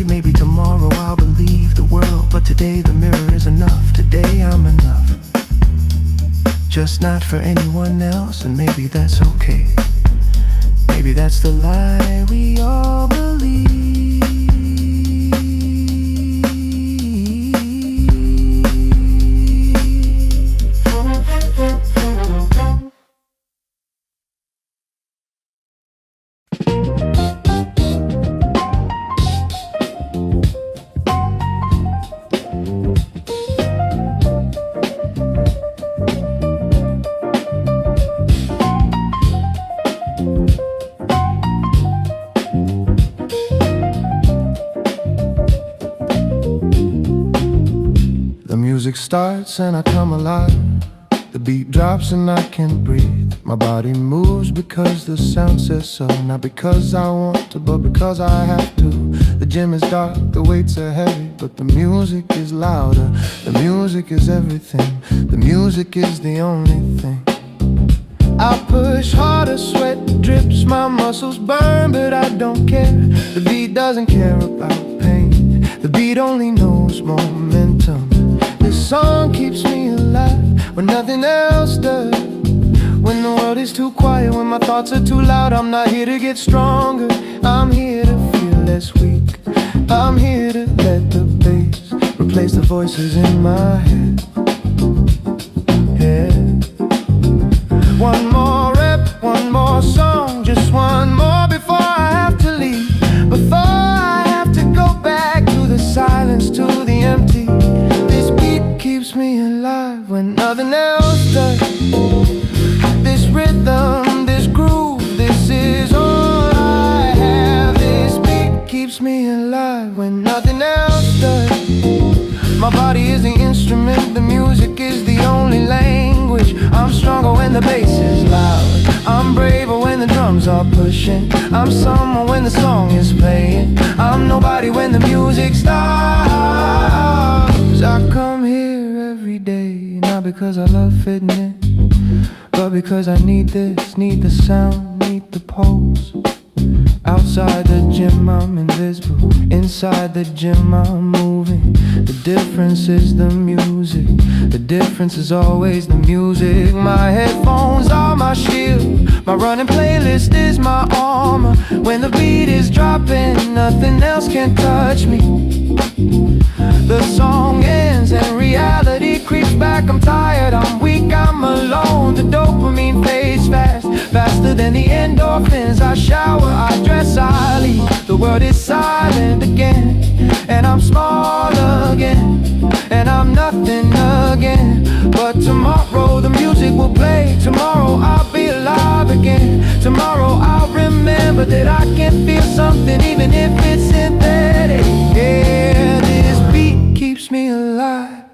Maybe tomorrow I'll believe the world, but today the mirror is enough. Today I'm enough, just not for anyone else, and maybe that's okay. Maybe that's the lie we all believe. The music starts and I come alive. The beat drops and I can't breathe. My body moves because the sound says so. Not because I want to, but because I have to. The gym is dark, the weights are heavy, but the music is louder. The music is everything. The music is the only thing. I push harder, sweat drips, my muscles burn, but I don't care. The beat doesn't care about pain. The beat only knows momentum. This song keeps me alive when nothing else does. When the world is too quiet, when my thoughts are too loud, I'm not here to get stronger. I'm here to feel less weak. I'm here to let the bass replace the voices in my head. Yeah. One more rep, one more song, just one more before I have to leave. Before I have to go back to the silence, to the empty. This beat keeps me alive when nothing else does. This rhythm, this groove, this is all I have. This beat keeps me alive when nothing else does. My body is the instrument, the music is the only language. I'm stronger when the bass is loud. I'm braver when the drums are pushing. I'm someone when the song is playing. I'm nobody when the music stops. I come here every day, not because I love fitting in, but because I need this, need the sound, need the pulse. Outside the gym I'm invisible, inside the gym I'm moving. The difference is the music, the difference is always the music. My headphones are my shield, my running playlist is my armor. When the beat is dropping, nothing else can touch me. The song ends and reality creeps back. I'm tired, I'm weak, I'm alone. The dopamine fades fast, faster than the endorphins. I shower, I dress, I leave. The world is silent again, and I'm small again, and I'm nothing again. But tomorrow the music will play. Tomorrow I'll be alive again. Tomorrow I'll remember that I can feel something even if it's synthetic. Yeah, this beat keeps me alive.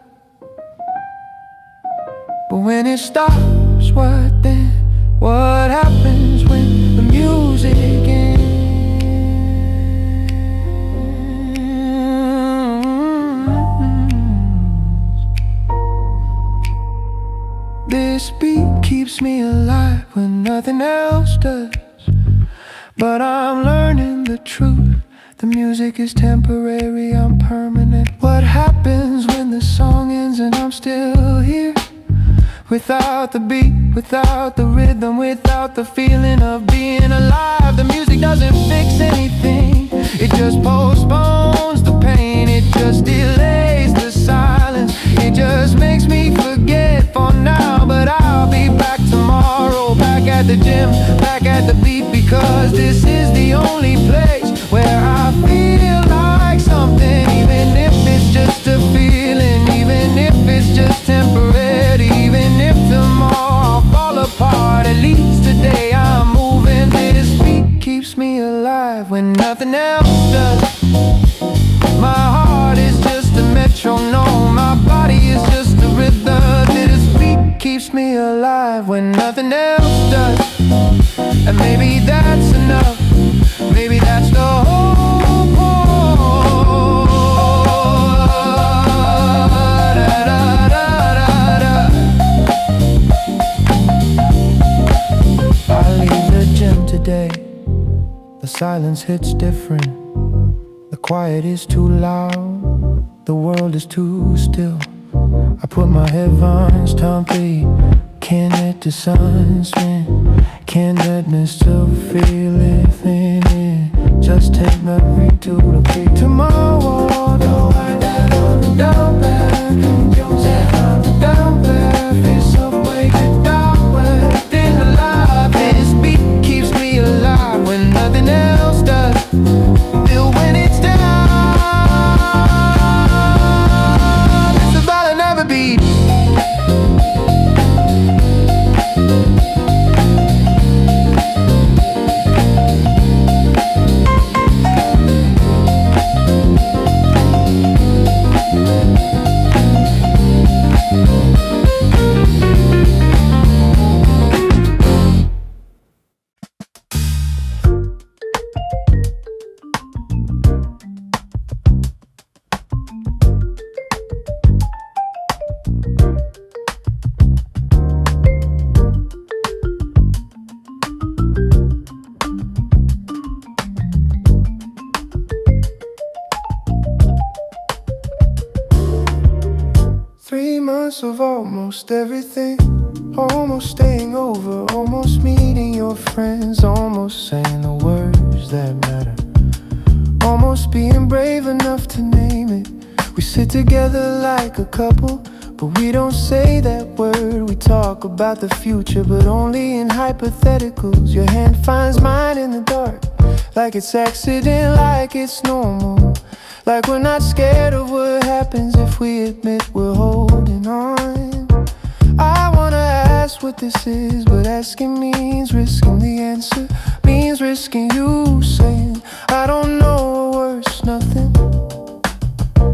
But when it stops, what then? What happens when the music ends? This beat keeps me alive when nothing else does. But I'm learning the truth. The music is temporary, I'm permanent. What happens when the song ends and I'm still here? Without the beat, without the rhythm, without the feeling of being alive. The music doesn't fix anything, it just postpones the pain. It just delays the silence, it just makes me forget for now. But I'll be back tomorrow, back at the gym, back at the beat. Because this is the only place where I feel like something. Even if it's just a feeling, even if it's just temporary, even if tomorrow I'll fall apart, at least today I'm moving. This beat keeps me alive when nothing else does. My heart is just a metronome, my body is just a rhythm. This beat keeps me alive when nothing else does. And maybe that's enough, maybe that's the whole point. Da, da, da, da, da. I leave the gym today, the silence hits different. The quiet is too loud, the world is too still. I put my headphones, turn play, can't let the sun spin, can't let me still feel it in. Just take me to the peak tomorrow. Don't hide that on the down back, don't say on the down back. It's up, wake it down, within alive. This beat keeps me alive when nothing else does. Feel when it's down. It's about another beat. 3 months of almost everything, almost staying over, almost meeting your friends, almost saying the words that matter, almost being brave enough to name it. We sit together like a couple, but we don't say that word. We talk about the future, but only in hypotheticals. Your hand finds mine in the dark, like it's accident, like it's normal, like we're not scared of what happens if we admit we're holding on. I wanna ask what this is, but asking means risking the answer, means risking you saying I don't know or worse, nothing.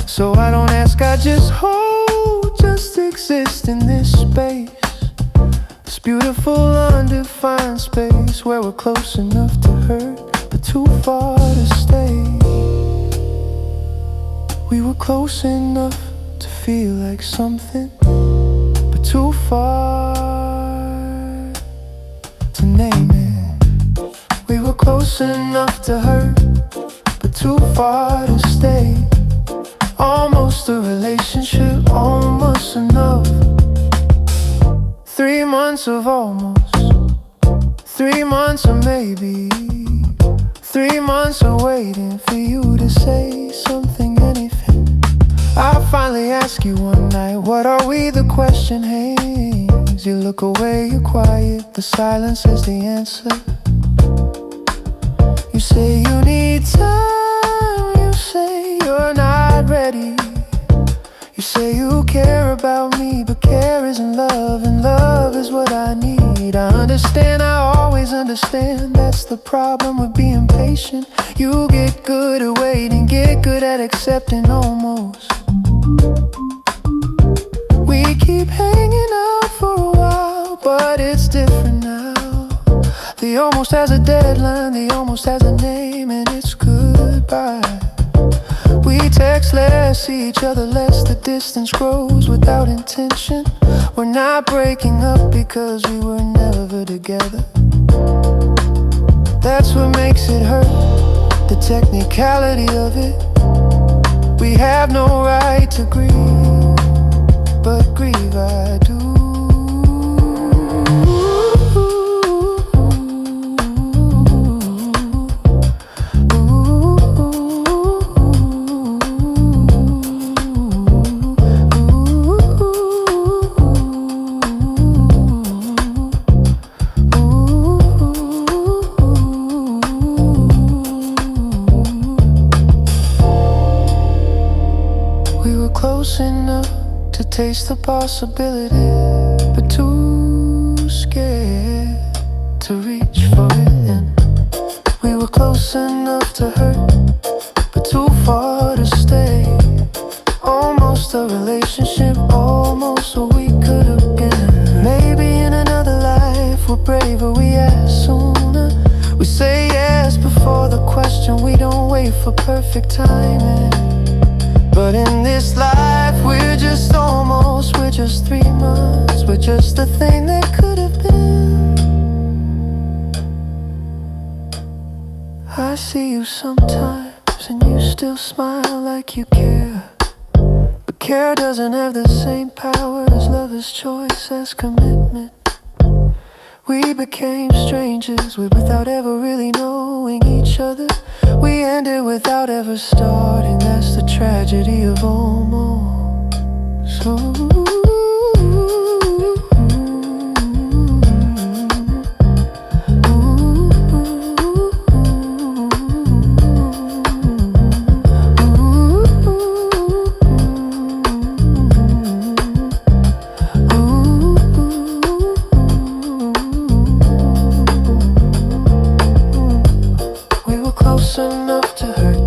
So I don't ask, I just hold, just exist in this space, this beautiful undefined space where we're close enough to hurt, but too far to stay. We were close enough to feel like something, but too far to name it. We were close enough to hurt, but too far to stay. Almost a relationship, almost enough. 3 months of almost, 3 months of maybe, 3 months of waiting for you to say something, anything. I finally ask you one night, what are we? The question hangs. You look away, you're quiet, the silence is the answer. You say you need time, you say you're not ready. You say you care about me, but care isn't love, and love is what I need. I understand, I always understand, that's the problem with being patient. You get good at waiting, get good at accepting almost. We keep hanging out for a while, but it's different now. The almost has a deadline, the almost has a name, and it's goodbye. We text less, see each other less, the distance grows without intention. We're not breaking up because we were never together. That's what makes it hurt, the technicality of it. We have no right to grieve, but grieve I do. Close enough to taste the possibility, but too scared to reach for it. And we were close enough to hurt, but too far to stay. Almost a relationship, almost what we could have been. Maybe in another life we're braver, we ask sooner. We say yes before the question, we don't wait for perfect timing. But in this life, we're just almost, we're just 3 months, we're just the thing that could have been. I see you sometimes, lips and you still smile like you care. But care doesn't have the same power as love, as choice, as commitment. We became strangers without ever really knowing each other. We ended without ever starting. That's the tragedy of almost. Close enough to hurt,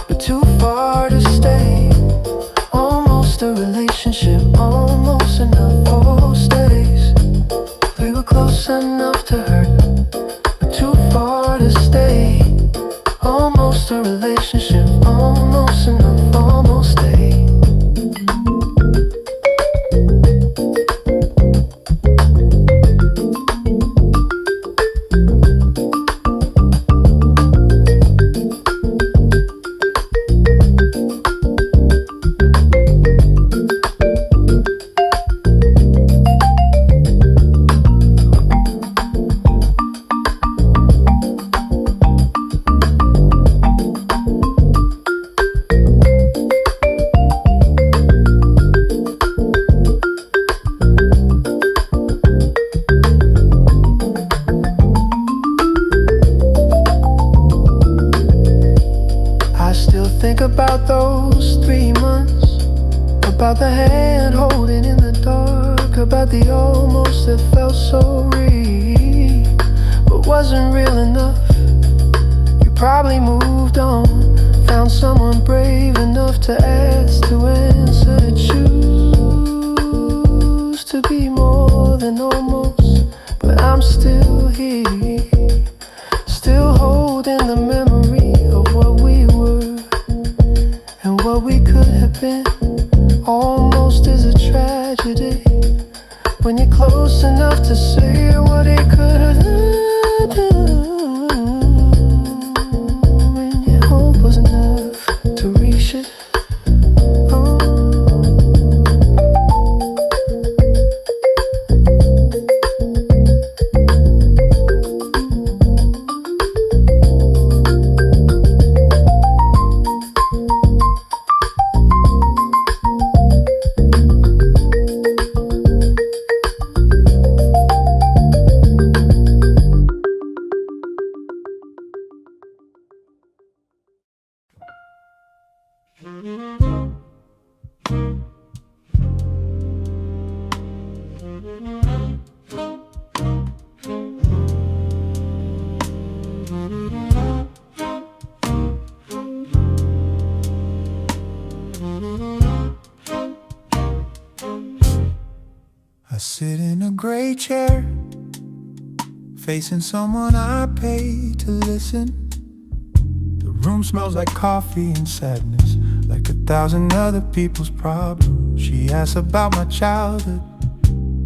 but too far to stay. Almost a relationship, almost enough, all stays. We were close enough to hurt, but too far to stay. Almost a relationship, almost enough, almost stay. About those 3 months, about the hand holding in the dark, about the almost that felt so real, but wasn't real enough. You probably moved on, found someone brave enough to ask, to answer, to choose to be more than almost. But I'm still here, still holding the memory of what we were and what we could have been. Almost is a tragedy when you're close enough to say what it could have done, when your hope was enough to reach it. I sit in a gray chair, facing someone I pay to listen. The room smells like coffee and sadness, like 1,000 other people's problems. She asks about my childhood,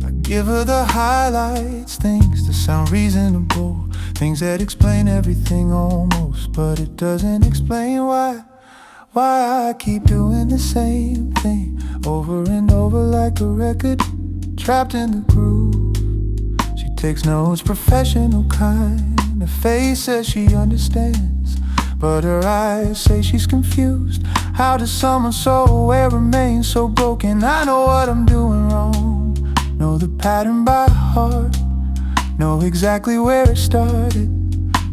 I give her the highlights, things that sound reasonable, things that explain everything almost, but it doesn't explain why I keep doing the same thing over and over like a record trapped in the groove. She takes notes, professional kind. Her face says she understands, but her eyes say she's confused. How does someone so aware remain so broken? I know what I'm doing wrong, know the pattern by heart, know exactly where it started,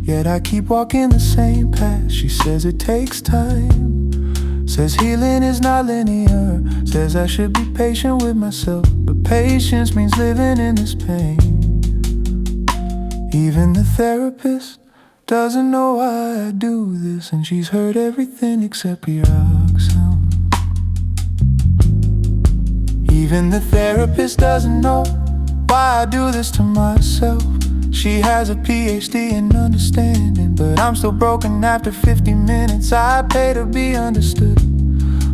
yet I keep walking the same path. She says it takes time, says healing is not linear, says I should be patient with myself, but patience means living in this pain. Even the therapist doesn't know why I do this, and she's heard everything except rock sound. Even the therapist doesn't know why I do this to myself. She has a PhD in understanding, but I'm still broken after 50 minutes. I pay to be understood,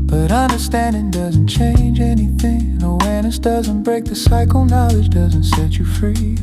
but understanding doesn't change anything. Awareness doesn't break the cycle, knowledge doesn't set you free.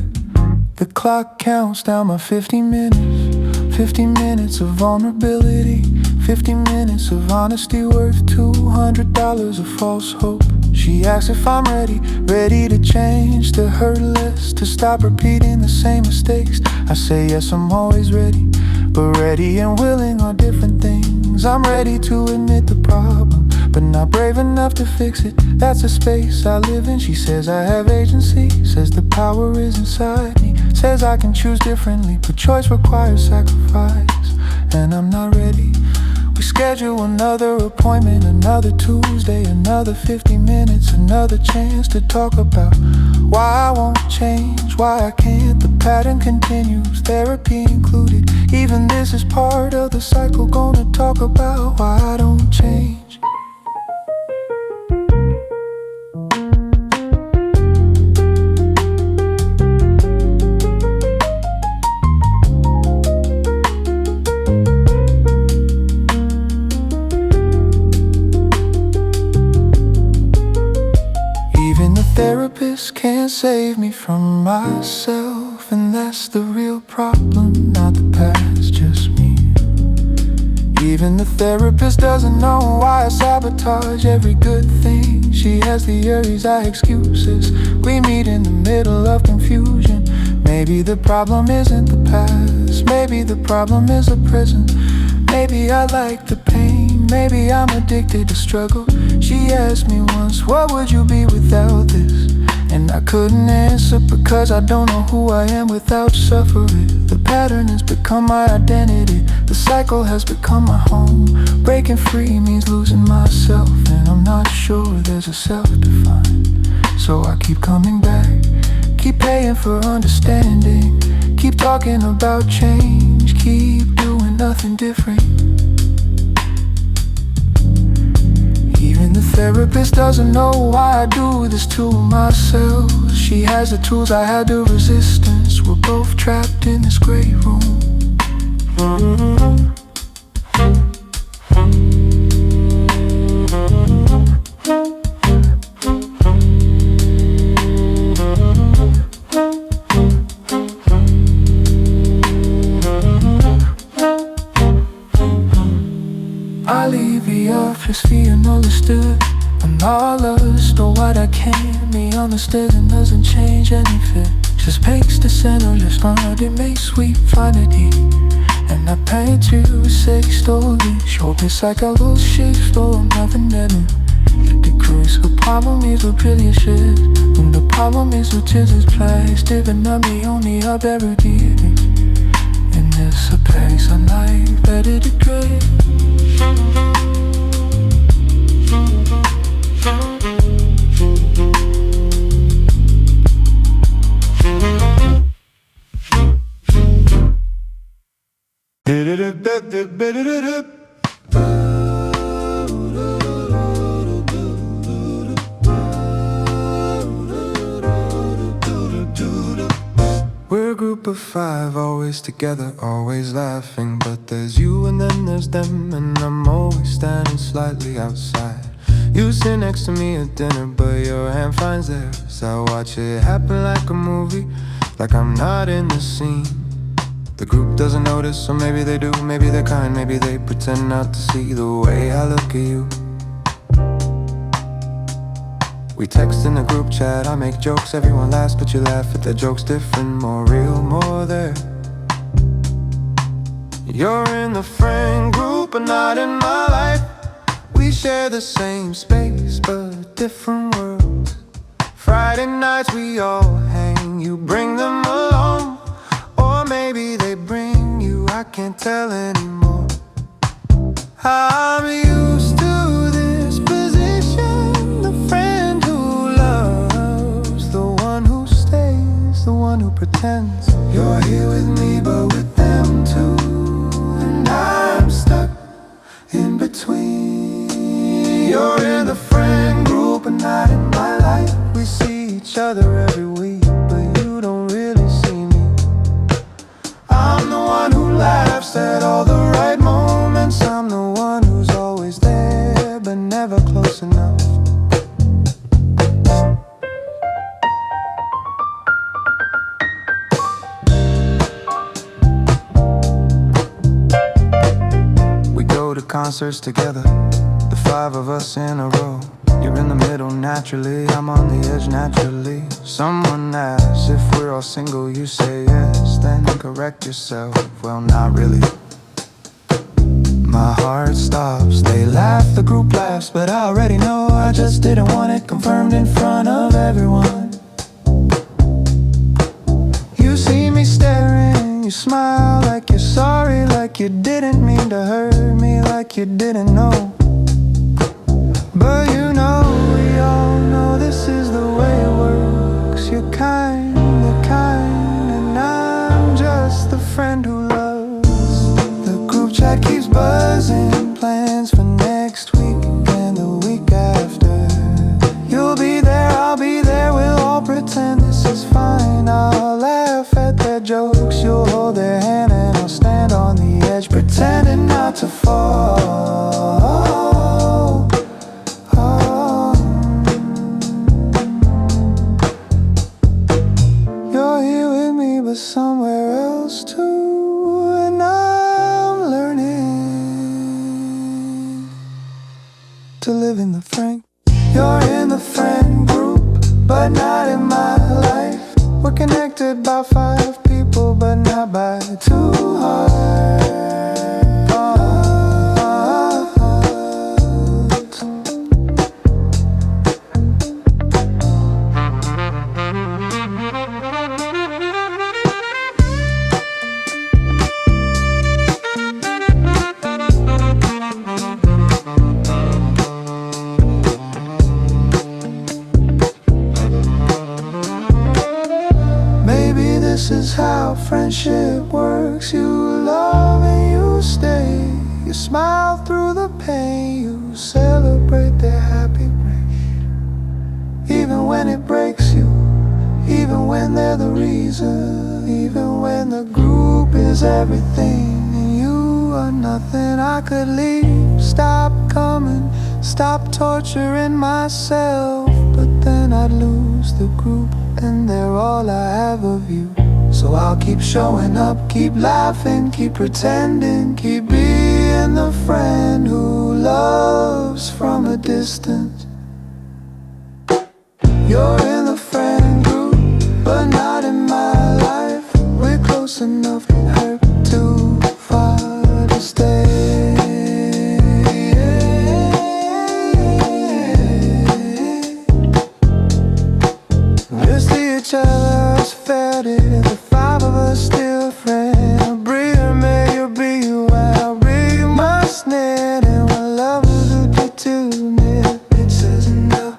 The clock counts down my 50 minutes, 50 minutes of vulnerability, 50 minutes of honesty worth $200 of false hope. She asks if I'm ready to change, to hurt less, to stop repeating the same mistakes. I say yes, I'm always ready, but ready and willing are different things. I'm ready to admit the problem, but not brave enough to fix it. That's a space I live in. She says I have agency, says the power is inside me, says I can choose differently, but choice requires sacrifice, and I'm not ready. We schedule another appointment, another Tuesday, another 50 minutes, another chance to talk about why I won't change, why I can't. The pattern continues, therapy included. Even this is part of the cycle. Gonna talk about why I don't change. Therapist can't save me from myself, and that's the real problem, not the past, just me. Even the therapist doesn't know why I sabotage every good thing. She has the 𝐍𝐢𝐠𝐡𝐭 excuses. We meet in the middle of confusion. Maybe the problem isn't the past, maybe the problem is the present. Maybe I like the pain, maybe I'm addicted to struggle. She asked me once, what would you be without this? And I couldn't answer because I don't know who I am without suffering. The pattern has become my identity, the cycle has become my home. Breaking free means losing myself, and I'm not sure there's a self-defined. So I keep coming back, keep paying for understanding, keep talking about change, keep doing nothing different. Even the therapist doesn't know why I do this to myself. She has the tools, I had the resistance. We're both trapped in this gray room. I leave the office feeling understood. I'm all lost, or what I can be understood, and doesn't change anything. Just makes the center less hard, it makes sweet vanity. And I paint you sexy slowly. Show this like a little shift, though nothing better. The decrease, the problem is with brilliant shit. And the problem is with Jesus plastic, and I'm the only up every day. And there's a place I like better to grade. We're a group of five, always together, always laughing. But there's you and then there's them, and I'm always standing slightly outside. You sit next to me at dinner, but your hand finds theirs. I watch it happen like a movie, like I'm not in the scene. The group doesn't notice, or maybe they do. Maybe they're kind, maybe they pretend not to see the way I look at you. We text in the group chat, I make jokes, everyone laughs, but you laugh at the jokes different, more real, more there. You're in the friend group, but not in my life. We share the same space, but different worlds. Friday nights we all hang, you bring them along, or maybe they bring you, I can't tell anymore. I'm used to this position, the friend who loves, the one who stays, the one who pretends. You're here with me, but with them too, and I'm stuck in between. You're in the friend group, but not in my life. We see each other every week, but you don't really see me. I'm the one who laughs at all the right moments. I'm the one who's always there, but never close enough. concerts together, the five of us in a row. You're in the middle naturally, I'm on the edge naturally. Someone asks if we're all single, you say yes, then correct yourself, well not really. My heart stops, they laugh, the group laughs, but I already know I just didn't want it confirmed in front of everyone. You see me staring, you smile like you're sorry, like you didn't mean to hurt me, like you didn't know. But you know, we all know this is the way it works. You're kind, and I'm just the friend who loves. The group chat keeps buzzing, plans for next week and the week after. You'll be there, I'll be there, we'll all pretend this is fine. I'll laugh at their jokes, you'll hold their hand and I'll stand on the edge, pretending not to fall. Somewhere else too, and I'm learning to live in the friend. You're in the friend group, but not in my life. We're connected by 5 people, but not by 2 hearts. This is how friendship works. You love and you stay. You smile through the pain. You celebrate their happy break. Even when it breaks you, even when they're the reason, even when the group is everything and you are nothing. I could leave, stop coming, stop torturing myself, but then I'd lose the group and they're all I have of you. So I'll keep showing up, keep laughing, keep pretending, keep being the friend who loves from a distance. You're in the friend group, but not in my life. We're close enough, it hurt too far to stay. We'll see each other's faded. The 5 of us still friends. I'll bring her, may you be you. I'll bring you my snare, and what love will do too near. It says enough,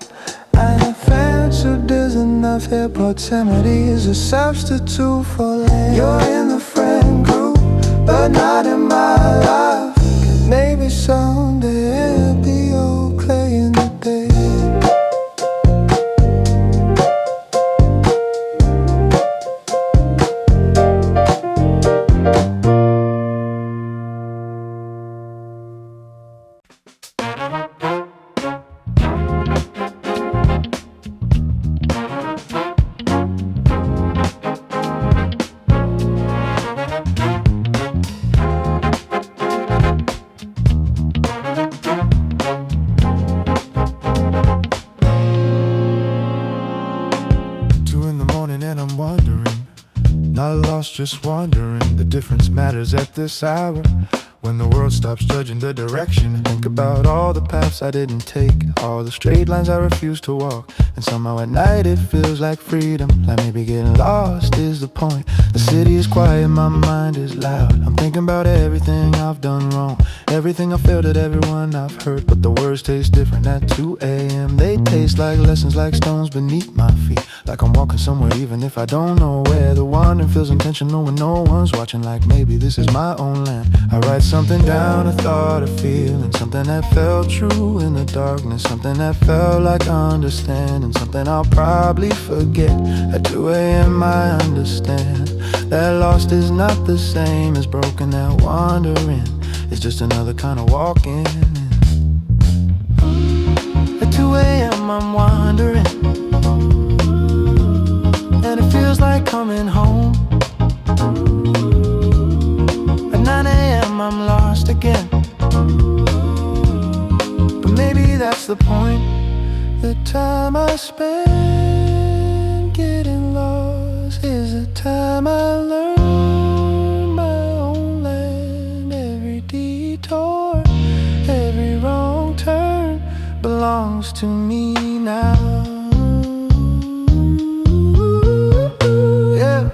and a fan so does enough. Here proximity is a substitute for land. You're in the friend group, but not in my life. Maybe someday it'll be all clay in the day. Just wondering, the difference matters at this hour. When the world stops judging the direction, think about all the paths I didn't take, all the straight lines I refused to walk. And somehow at night it feels like freedom, like maybe getting lost is the point. The city is quiet, my mind is loud. I'm thinking about everything I've done wrong, everything I failed at, everyone I've hurt. But the words taste different at 2 a.m. They taste like lessons, like stones beneath my feet, like I'm walking somewhere even if I don't know where. The wandering feels intentional when no one's watching, like maybe this is my own land. I write something down, a thought, a feeling, something that felt true in the darkness, something that felt like understanding, something I'll probably forget. At 2 a.m. I understand that lost is not the same as broken, that wandering is just another kind of walking. At 2 a.m. I'm wandering, and it feels like coming home. At 9 a.m. I'm lost again, maybe that's the point. The time I spend getting lost is the time I learn my own land. Every detour, every wrong turn belongs to me now. Yeah.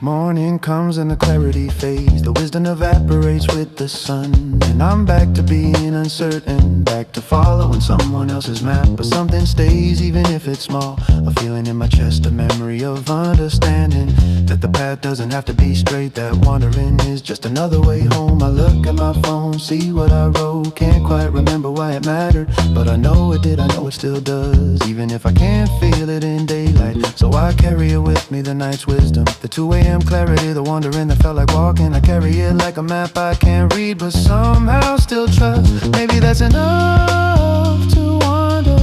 Morning comes and the clarity fades, the wisdom evaporates with the sun, and I'm back to being uncertain, back to following someone else's map. But something stays even if it's small, a feeling in my chest, a memory of understanding that the path doesn't have to be straight, that wandering is just another way home. I look at my phone, see what I wrote, can't quite remember why it mattered, but I know it did, I know it still does, even if I can't feel it in daylight. So I carry it with me, the night's wisdom, the 2 a.m. clarity, the wandering that felt like walking. I carry it like a map I can't read, but somehow still trust. Maybe that's enough to wander,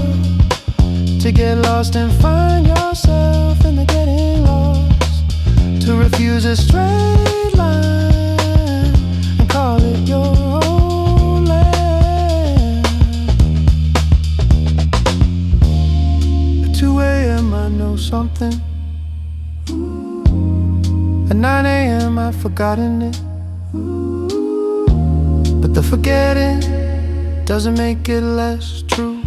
to get lost and find yourself in the getting lost, to refuse a straight line and call it your own land. At 2 a.m. I know something, at 9 a.m. I've forgotten it, but the forgetting doesn't make it less true.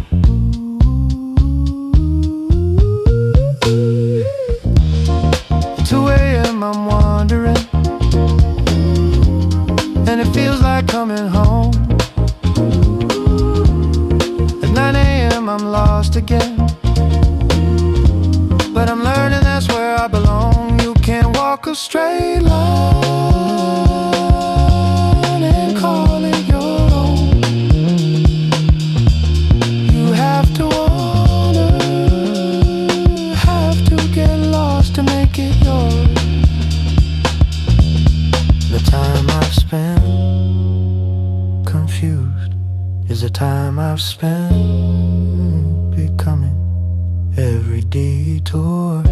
At 2 a.m. I'm wandering, and it feels like coming home. At 9 a.m. I'm lost again, but I'm learning that's where I belong. You can't walk a straight line and call it your own. You have to wander, have to get lost to make it yours. The time I've spent confused is the time I've spent becoming. Every detour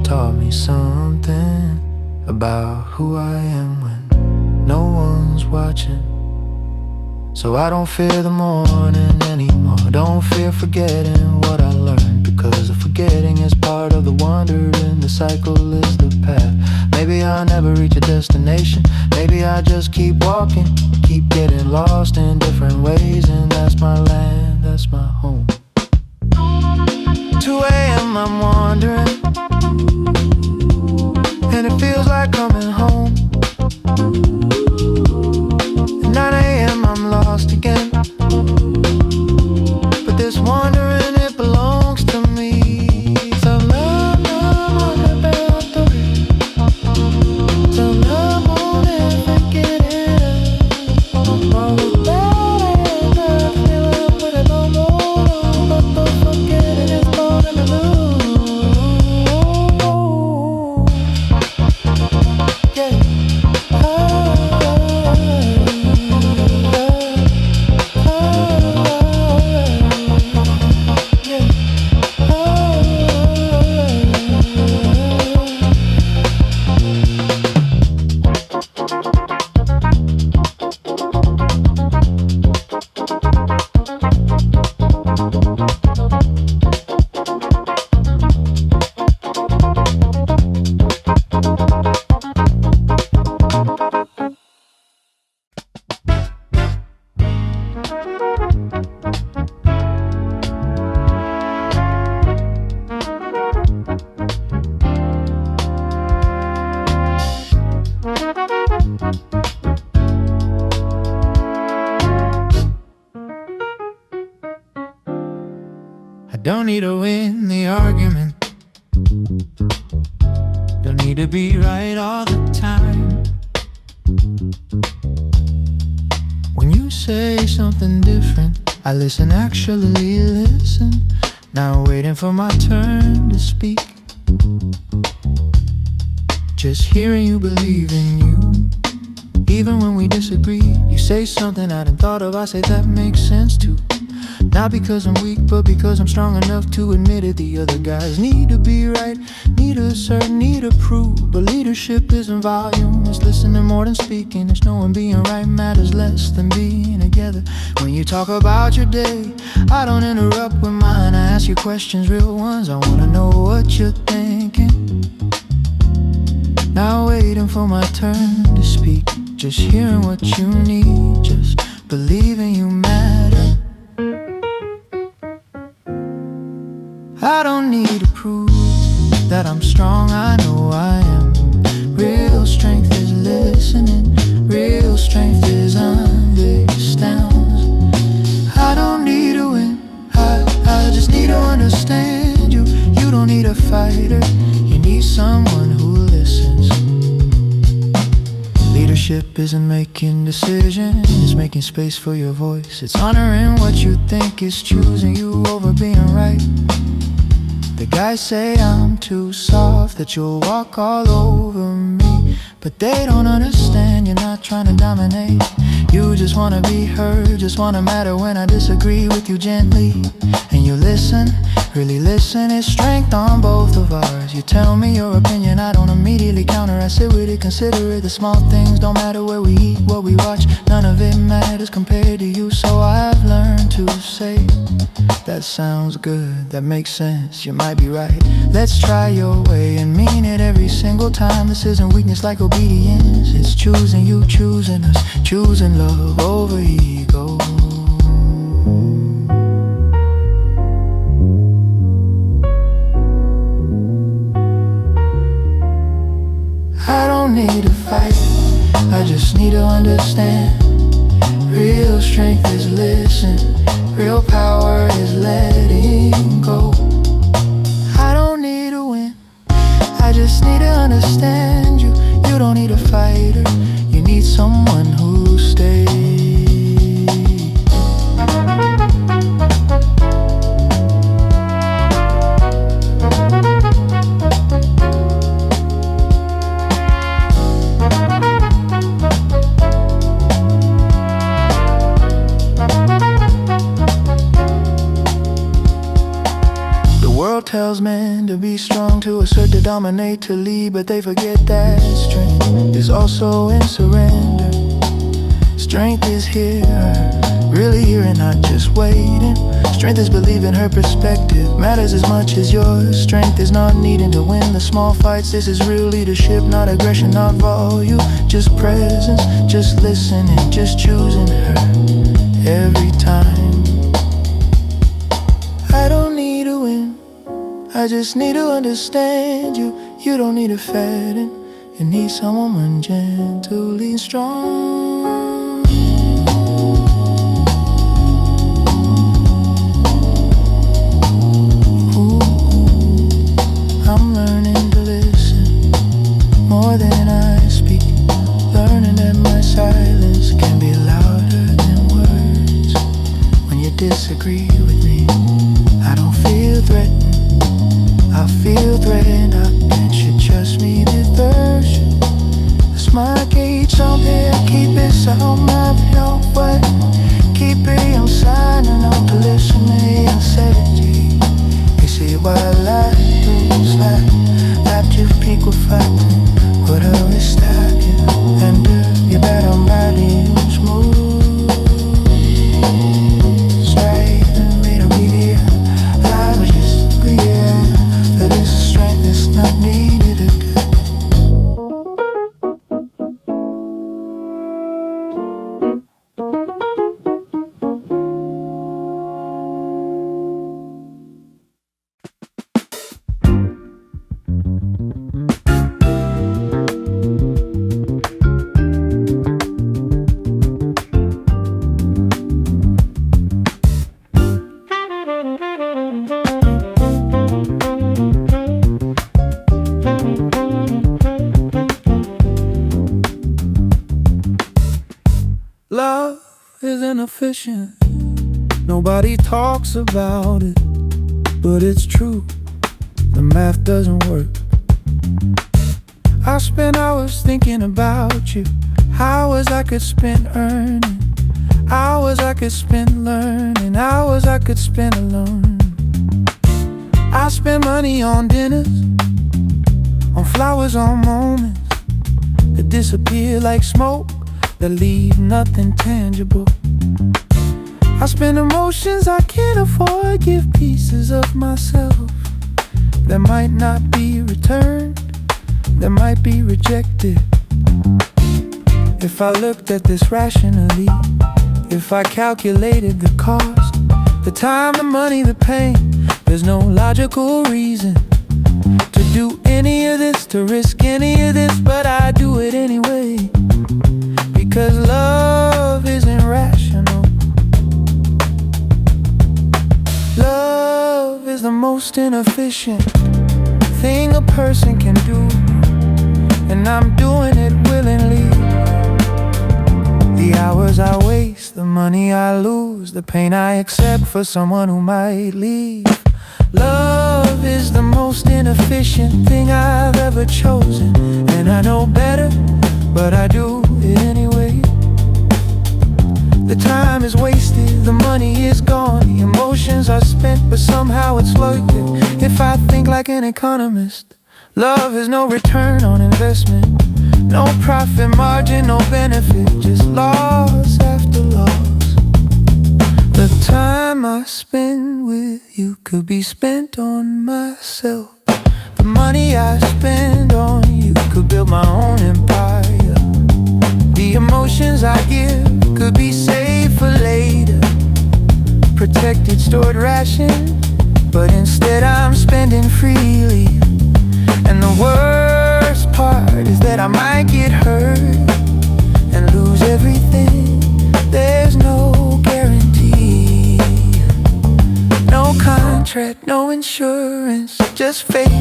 taught me something about who I am when no one's watching. So I don't fear the morning anymore, don't fear forgetting what I learned, because the forgetting is part of the wonder and the cycle is the path. Maybe I'll never reach a destination, maybe I just keep walking, keep getting lost in different ways, and that's my land, that's my home. 2 a.m. I'm wandering, and it feels like coming home. At 9 a.m. I'm lost again, but this wandering, it belongs to me. So love, love, so love won't ever get it. All the bad and feeling with it on roll, but don't forget it is born in the blue. Yeah. Don't need to win the argument, don't need to be right all the time. When you say something different, I listen, actually listen. Now waiting for my turn to speak, just hearing you believe in you. Even when we disagree, you say something I hadn't thought of, I say that makes sense too. Not because I'm weak, but because I'm strong enough to admit it. The other guys need to be right, need to assert, need to prove. But leadership isn't volume, it's listening more than speaking. It's knowing being right matters less than being together. When you talk about your day, I don't interrupt with mine. I ask you questions, real ones. I wanna know what you're thinking. Not waiting for my turn to speak, just hearing what you need, just believing you matter. I don't need to prove that I'm strong, I know I am. Real strength is listening, real strength is understands. I don't need to win, I just need to understand you. You don't need a fighter, you need someone who listens. Leadership isn't making decisions, it's making space for your voice. It's honoring what you think, is choosing you over being right. The guys say I'm too soft, that you'll walk all over me. But they don't understand, you're not trying to dominate. You just wanna be heard, just wanna matter when I disagree with you gently. And you listen, really listen, it's strength on both of ours. You tell me your opinion, I don't immediately counter. I sit with it, consider it, the small things don't matter. Where we eat, what we watch, none of it matters compared to you. So I've learned to say, that sounds good, that makes sense, you might be right. Let's try your way and mean it every single time. This isn't weakness like obedience, it's choosing you, choosing us, choosing love over ego. I don't need to fight, I just need to understand. Real strength is listen, real power is letting go. I don't need to win, I just need to understand you. You don't need a fighter, you need someone who stays. Tells men to be strong, to assert, to dominate, to lead, but they forget that strength is also in surrender. Strength is here, really here and not just waiting. Strength is believing her perspective matters as much as yours. Strength is not needing to win the small fights. This is real leadership, not aggression, not volume. Just presence, just listening, just choosing her every time. I don't need to win, I just need to understand you. You don't need a fatten, you need someone gently strong. Ooh, I'm learning to listen more than I speak. Learning that my silence can be louder than words. When you disagree with me, I don't feel threatened, I feel threatened. I bet you trust me, the version. That's my gauge, something keep it so my know what. Keep it, I'm signing up to listen to the uncertainty. You see why I like those that you peak with fighting. What are we stacking? And you bet I'm riding smooth. Straight and me to be here. I was just yeah. That is strength that's not needed again. Love is inefficient, nobody talks about it, but it's true, the math doesn't work. I spend hours thinking about you, hours I could spend earning. Hours I could spend learning, hours I could spend alone. I spend money on dinners, on flowers, on moments that disappear like smoke, that leave nothing tangible. I spend emotions I can't afford, give pieces of myself that might not be returned, that might be rejected. If I looked at this rationally, if I calculated the cost, the time, the money, the pain, there's no logical reason to do any of this, to risk any of this, but I do it anyway, because love isn't rational. Love is the most inefficient thing a person can do, and I'm doing it willingly. The hours I waste, the money I lose, the pain I accept for someone who might leave. Love is the most inefficient thing I've ever chosen, and I know better, but I do it anyway. The time is wasted, the money is gone, the emotions are spent, but somehow it's worth it. If I think like an economist, love is no return on investment, no profit margin, no benefit, just loss after loss. The time I spend with you could be spent on myself. The money I spend on you could build my own empire. The emotions I give could be saved for later, protected, stored, rationed, but instead I'm spending freely. And the worst part is that I might get hurt and lose everything. There's no guarantee, no contract, no insurance, just faith,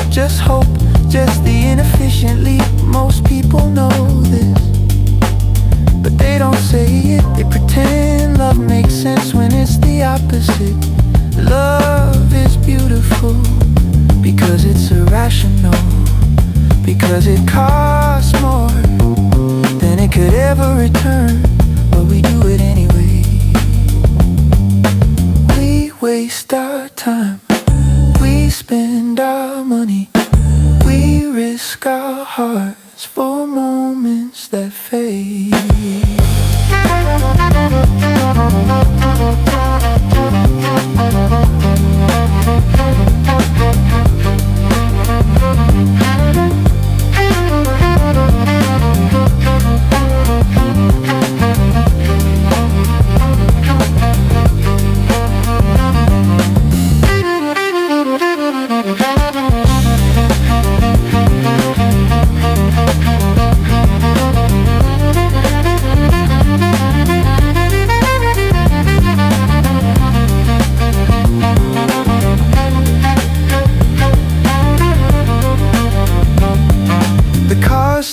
just hope, just the inefficient leap. Most people know this, but they don't say it. They pretend love makes sense when it's the opposite. Love is beautiful because it's irrational, because it costs more than it could ever return, but we do it anyway. We waste our time, we spend our money, we risk our hearts for moments that fade.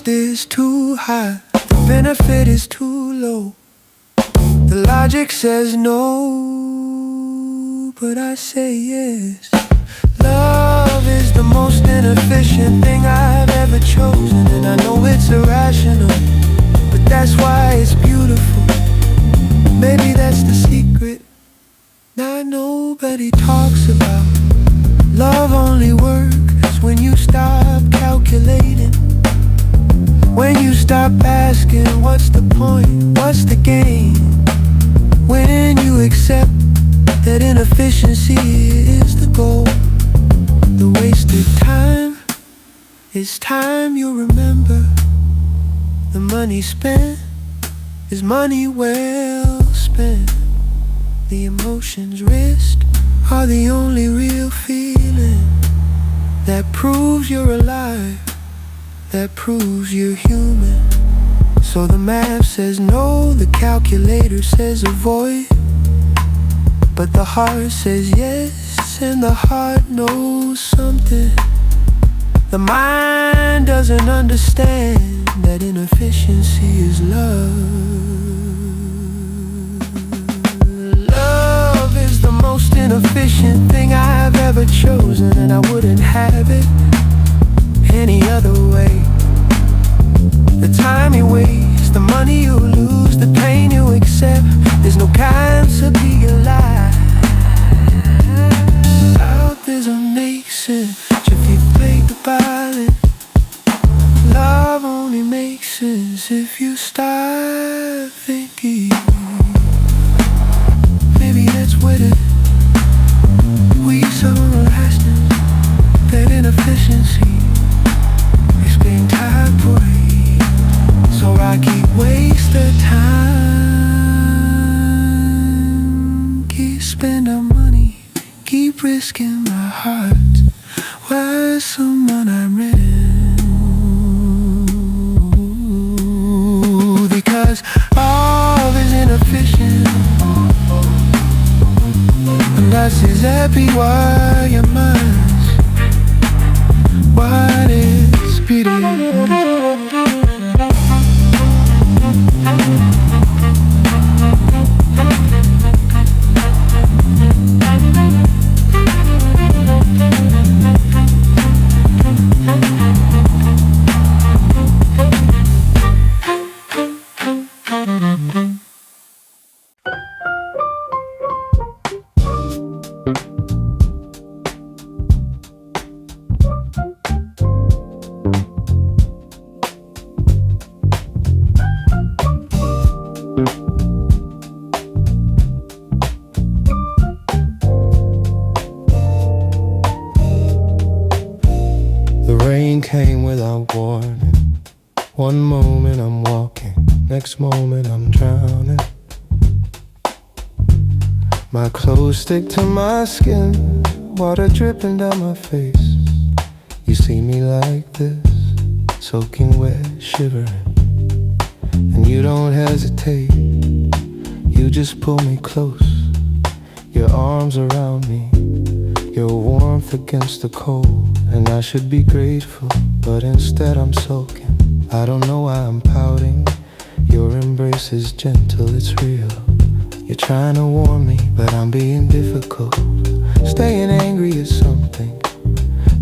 Is too high, the benefit is too low. The logic says no, but I say yes. Love is the most inefficient thing I've ever chosen, and I know it's irrational, but that's why it's beautiful. Maybe that's the secret that nobody talks about. Love only works when you stop calculating, when you stop asking what's the point, what's the gain, when you accept that inefficiency is the goal. The wasted time is time you'll remember. The money spent is money well spent. The emotions risked are the only real feeling that proves you're alive, that proves you're human. So the math says no, the calculator says avoid, but the heart says yes, and the heart knows something the mind doesn't understand, that inefficiency is love. Love is the most inefficient thing I've ever chosen, and I wouldn't have it any other way. The time you waste, the money you lose, the pain you accept, sense if you start thinking. Maybe that's what it we so rational. That inefficiency is being tied away. So I keep wasting time, keep spending money, keep risking my heart. Why someone I'm in? Because all is inefficient. Unless it's happy while your mind's what is beating. The rain came without warning. One moment I'm walking, next moment I'm drowning. My clothes stick to my skin, water dripping down my face. You see me like this, soaking wet, shivering, and you don't hesitate. You just pull me close, your arms around me, your warmth against the cold. And I should be grateful, but instead I'm sulking. I don't know why I'm pouting. Your embrace is gentle, it's real. You're trying to warn me, but I'm being difficult. Staying angry is something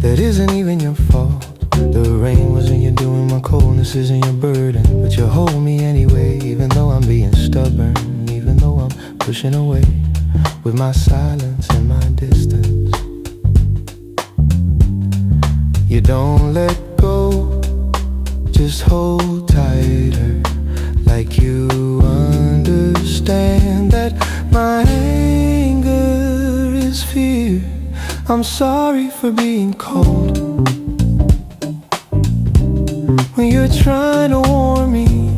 that isn't even your fault. The rain wasn't your doing, my coldness isn't your burden. But you hold me anyway, even though I'm being stubborn. Even though I'm pushing away with my silence and my distance. You don't let go, just hold tighter. Like you understand that my anger is fear. I'm sorry for being cold when you're trying to warn me.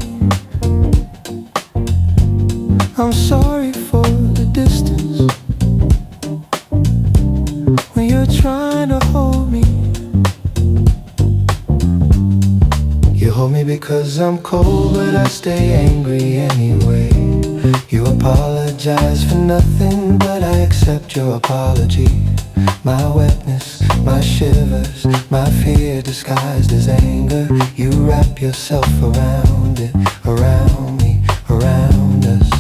I'm sorry for the distance when you're trying to hold me. You hold me because I'm cold, but I stay angry anyway. You apologize for nothing, but I accept your apology. My wetness, my shivers, my fear disguised as anger. You wrap yourself around it, around me, around us.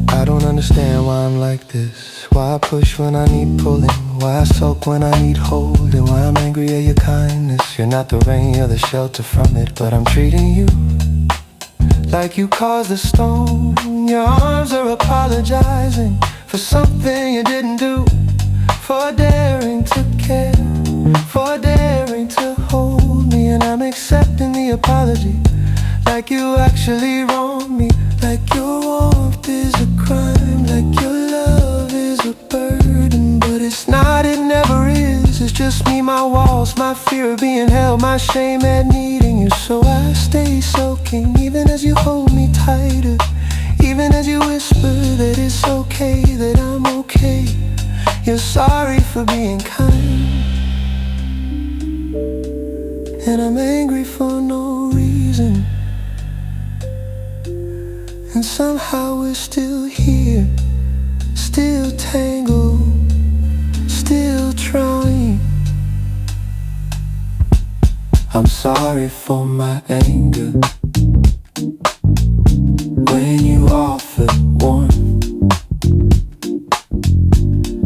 I don't understand why I'm like this. Why I push when I need pulling. Why I sulk when I need holding. Why I'm angry at your kindness. You're not the rain, you're the shelter from it. But I'm treating you like you caused the storm. Your arms are apologizing for something you didn't do. For daring to care, for daring to hold me. And I'm accepting the apology, like you actually wronged me. Like your warmth is a crime, like your love is a burden. But it's not, it never is. It's just me, my walls, my fear of being held, my shame at needing you. So I stay soaking, even as you hold me tighter. Even as you whisper that it's okay, that I'm okay. You're sorry for being kind, and I'm angry for no reason. And somehow we're still here, still tangled, still trying. I'm sorry for my anger when you offered warmth.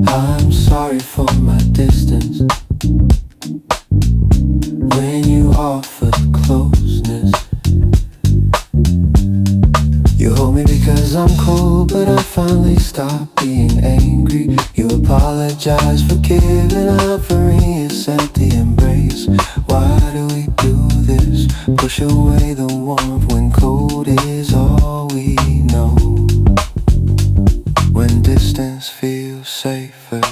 I'm sorry for my distance when you offered closeness. You hold me because I'm cold, but I finally stopped being angry. You apologize for giving up, for reset the embrace. Why do we do this? Push away the warmth when cold is all we know. When distance feels safer.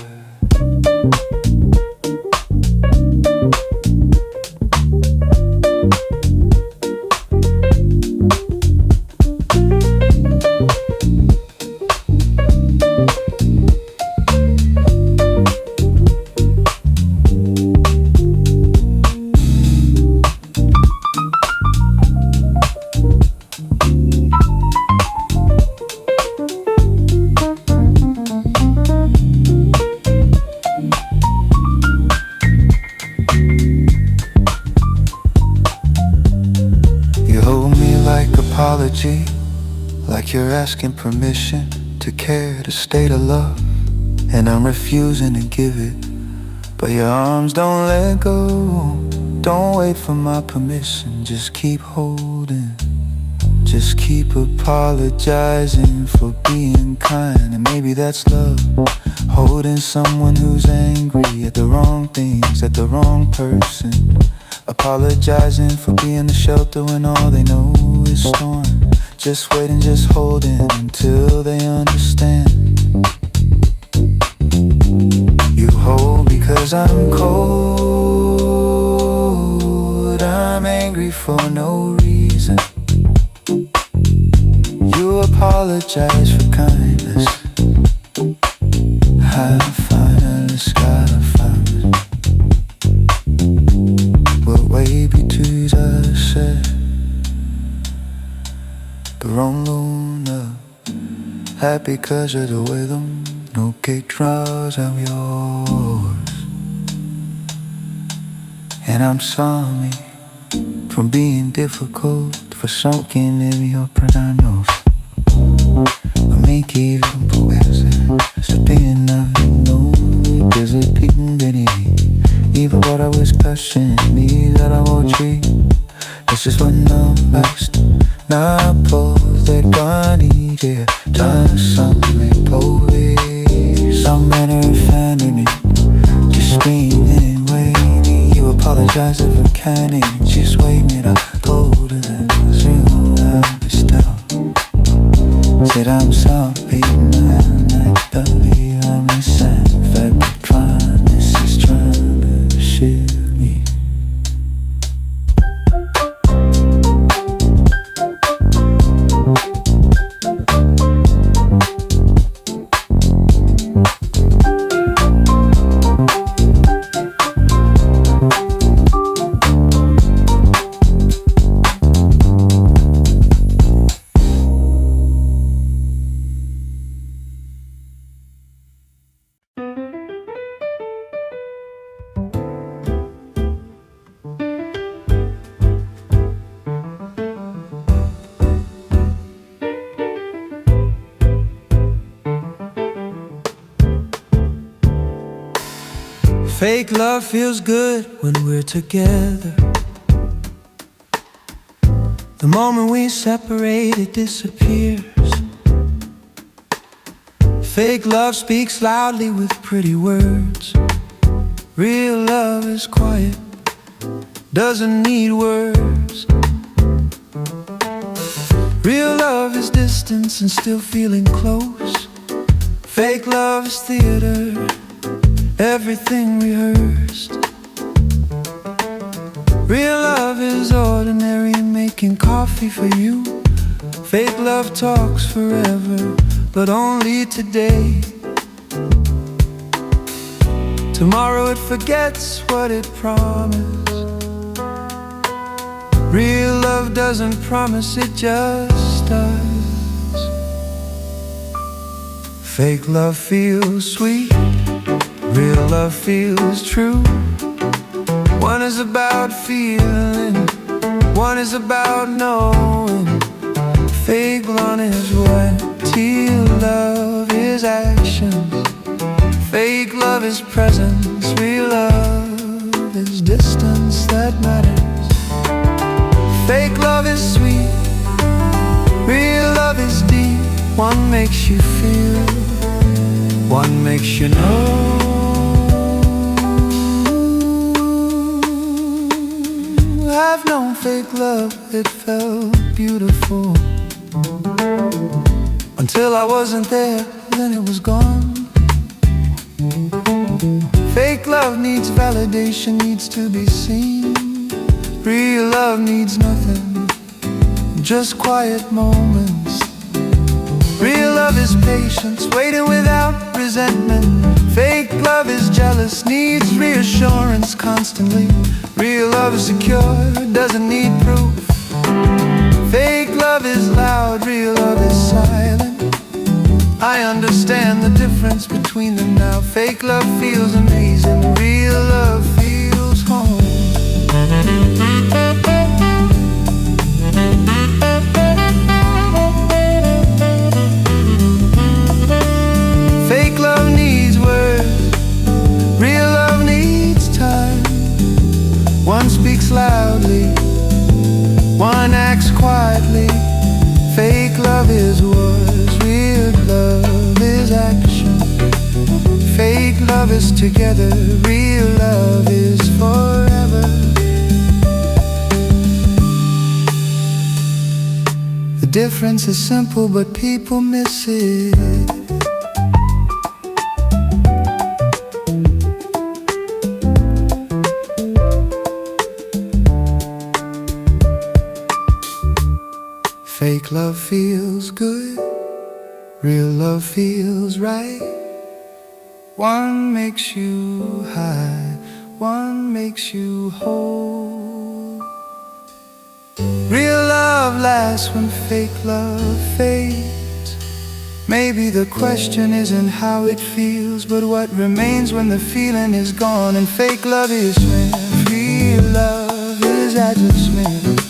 Apology, like you're asking permission to care, to stay, to love, and I'm refusing to give it. But your arms don't let go. Don't wait for my permission, just keep holding. Just keep apologizing for being kind, and maybe that's love. Holding someone who's angry at the wrong things, at the wrong person. Apologizing for being the shelter when all they know is storm. Just waiting, just holding until they understand. You hold because I'm cold. I'm angry for no reason. You apologize for kindness. I finally got a promise. But way between us, the wrong luna. Happy cause of the rhythm. No cake draws, I'm yours. And I'm sorry for being difficult, for soaking in your pranos. I make even puede ser being no there's a ping bitty. Even what I was questioning me that I won't treat. This is what I'm best. Now pose that gunny, yeah. Done some poetry, some manner of family. Just screaming, waiting. You apologize if I can't. Just wait me to hold it. Soon I'll be still. Said I'm sorry, man. I believe I'm insane. Fact, promise is trying to shield me. Fake love feels good when we're together. The moment we separate, it disappears. Fake love speaks loudly with pretty words. Real love is quiet, doesn't need words. Real love is distance and still feeling close. Fake love is theater, everything rehearsed. Real love is ordinary, making coffee for you. Fake love talks forever, but only today. Tomorrow it forgets what it promised. Real love doesn't promise, it just does. Fake love feels sweet, real love feels true. One is about feeling, one is about knowing. Fake love is what real love is action. Fake love is presence, real love is distance that matters. Fake love is sweet, real love is deep. One makes you feel, one makes you know. I've known fake love, it felt beautiful, until I wasn't there, then it was gone. Fake love needs validation, needs to be seen. Real love needs nothing, just quiet moments. Real love is patience, waiting without resentment. Fake love is jealous, needs reassurance constantly. Real love is secure, doesn't need proof. Fake love is loud, real love is silent. I understand the difference between them now. Fake love feels amazing, real love feels home. Fake love needs words, real love needs time. One speaks loudly, one acts quietly. Fake love is words, real love is action. Fake love is together, real love is forever. The difference is simple, but people miss it. Fake love feels good, real love feels right. One makes you high, one makes you whole. Real love lasts when fake love fades. Maybe the question isn't how it feels, but what remains when the feeling is gone. And fake love is when real love is adjustment.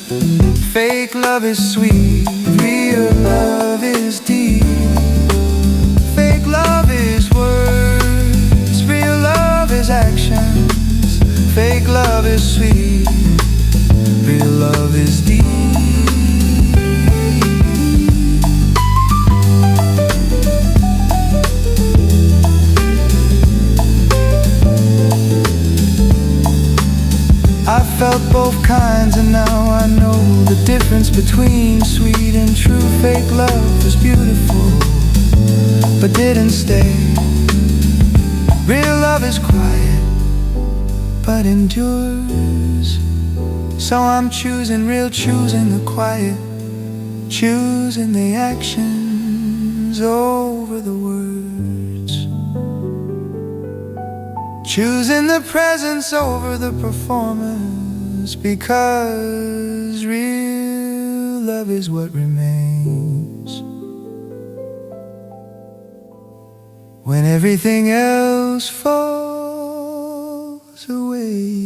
Fake love is sweet, real love is deep. Fake love is words, real love is actions. Fake love is sweet, real love is deep. I felt both kinds, and now I know the difference between sweet and true. Fake love is beautiful, but didn't stay. Real love is quiet, but endures. So I'm choosing real, choosing the quiet, choosing the actions over the words, choosing the presence over the performance, because real love is what remains when everything else falls away.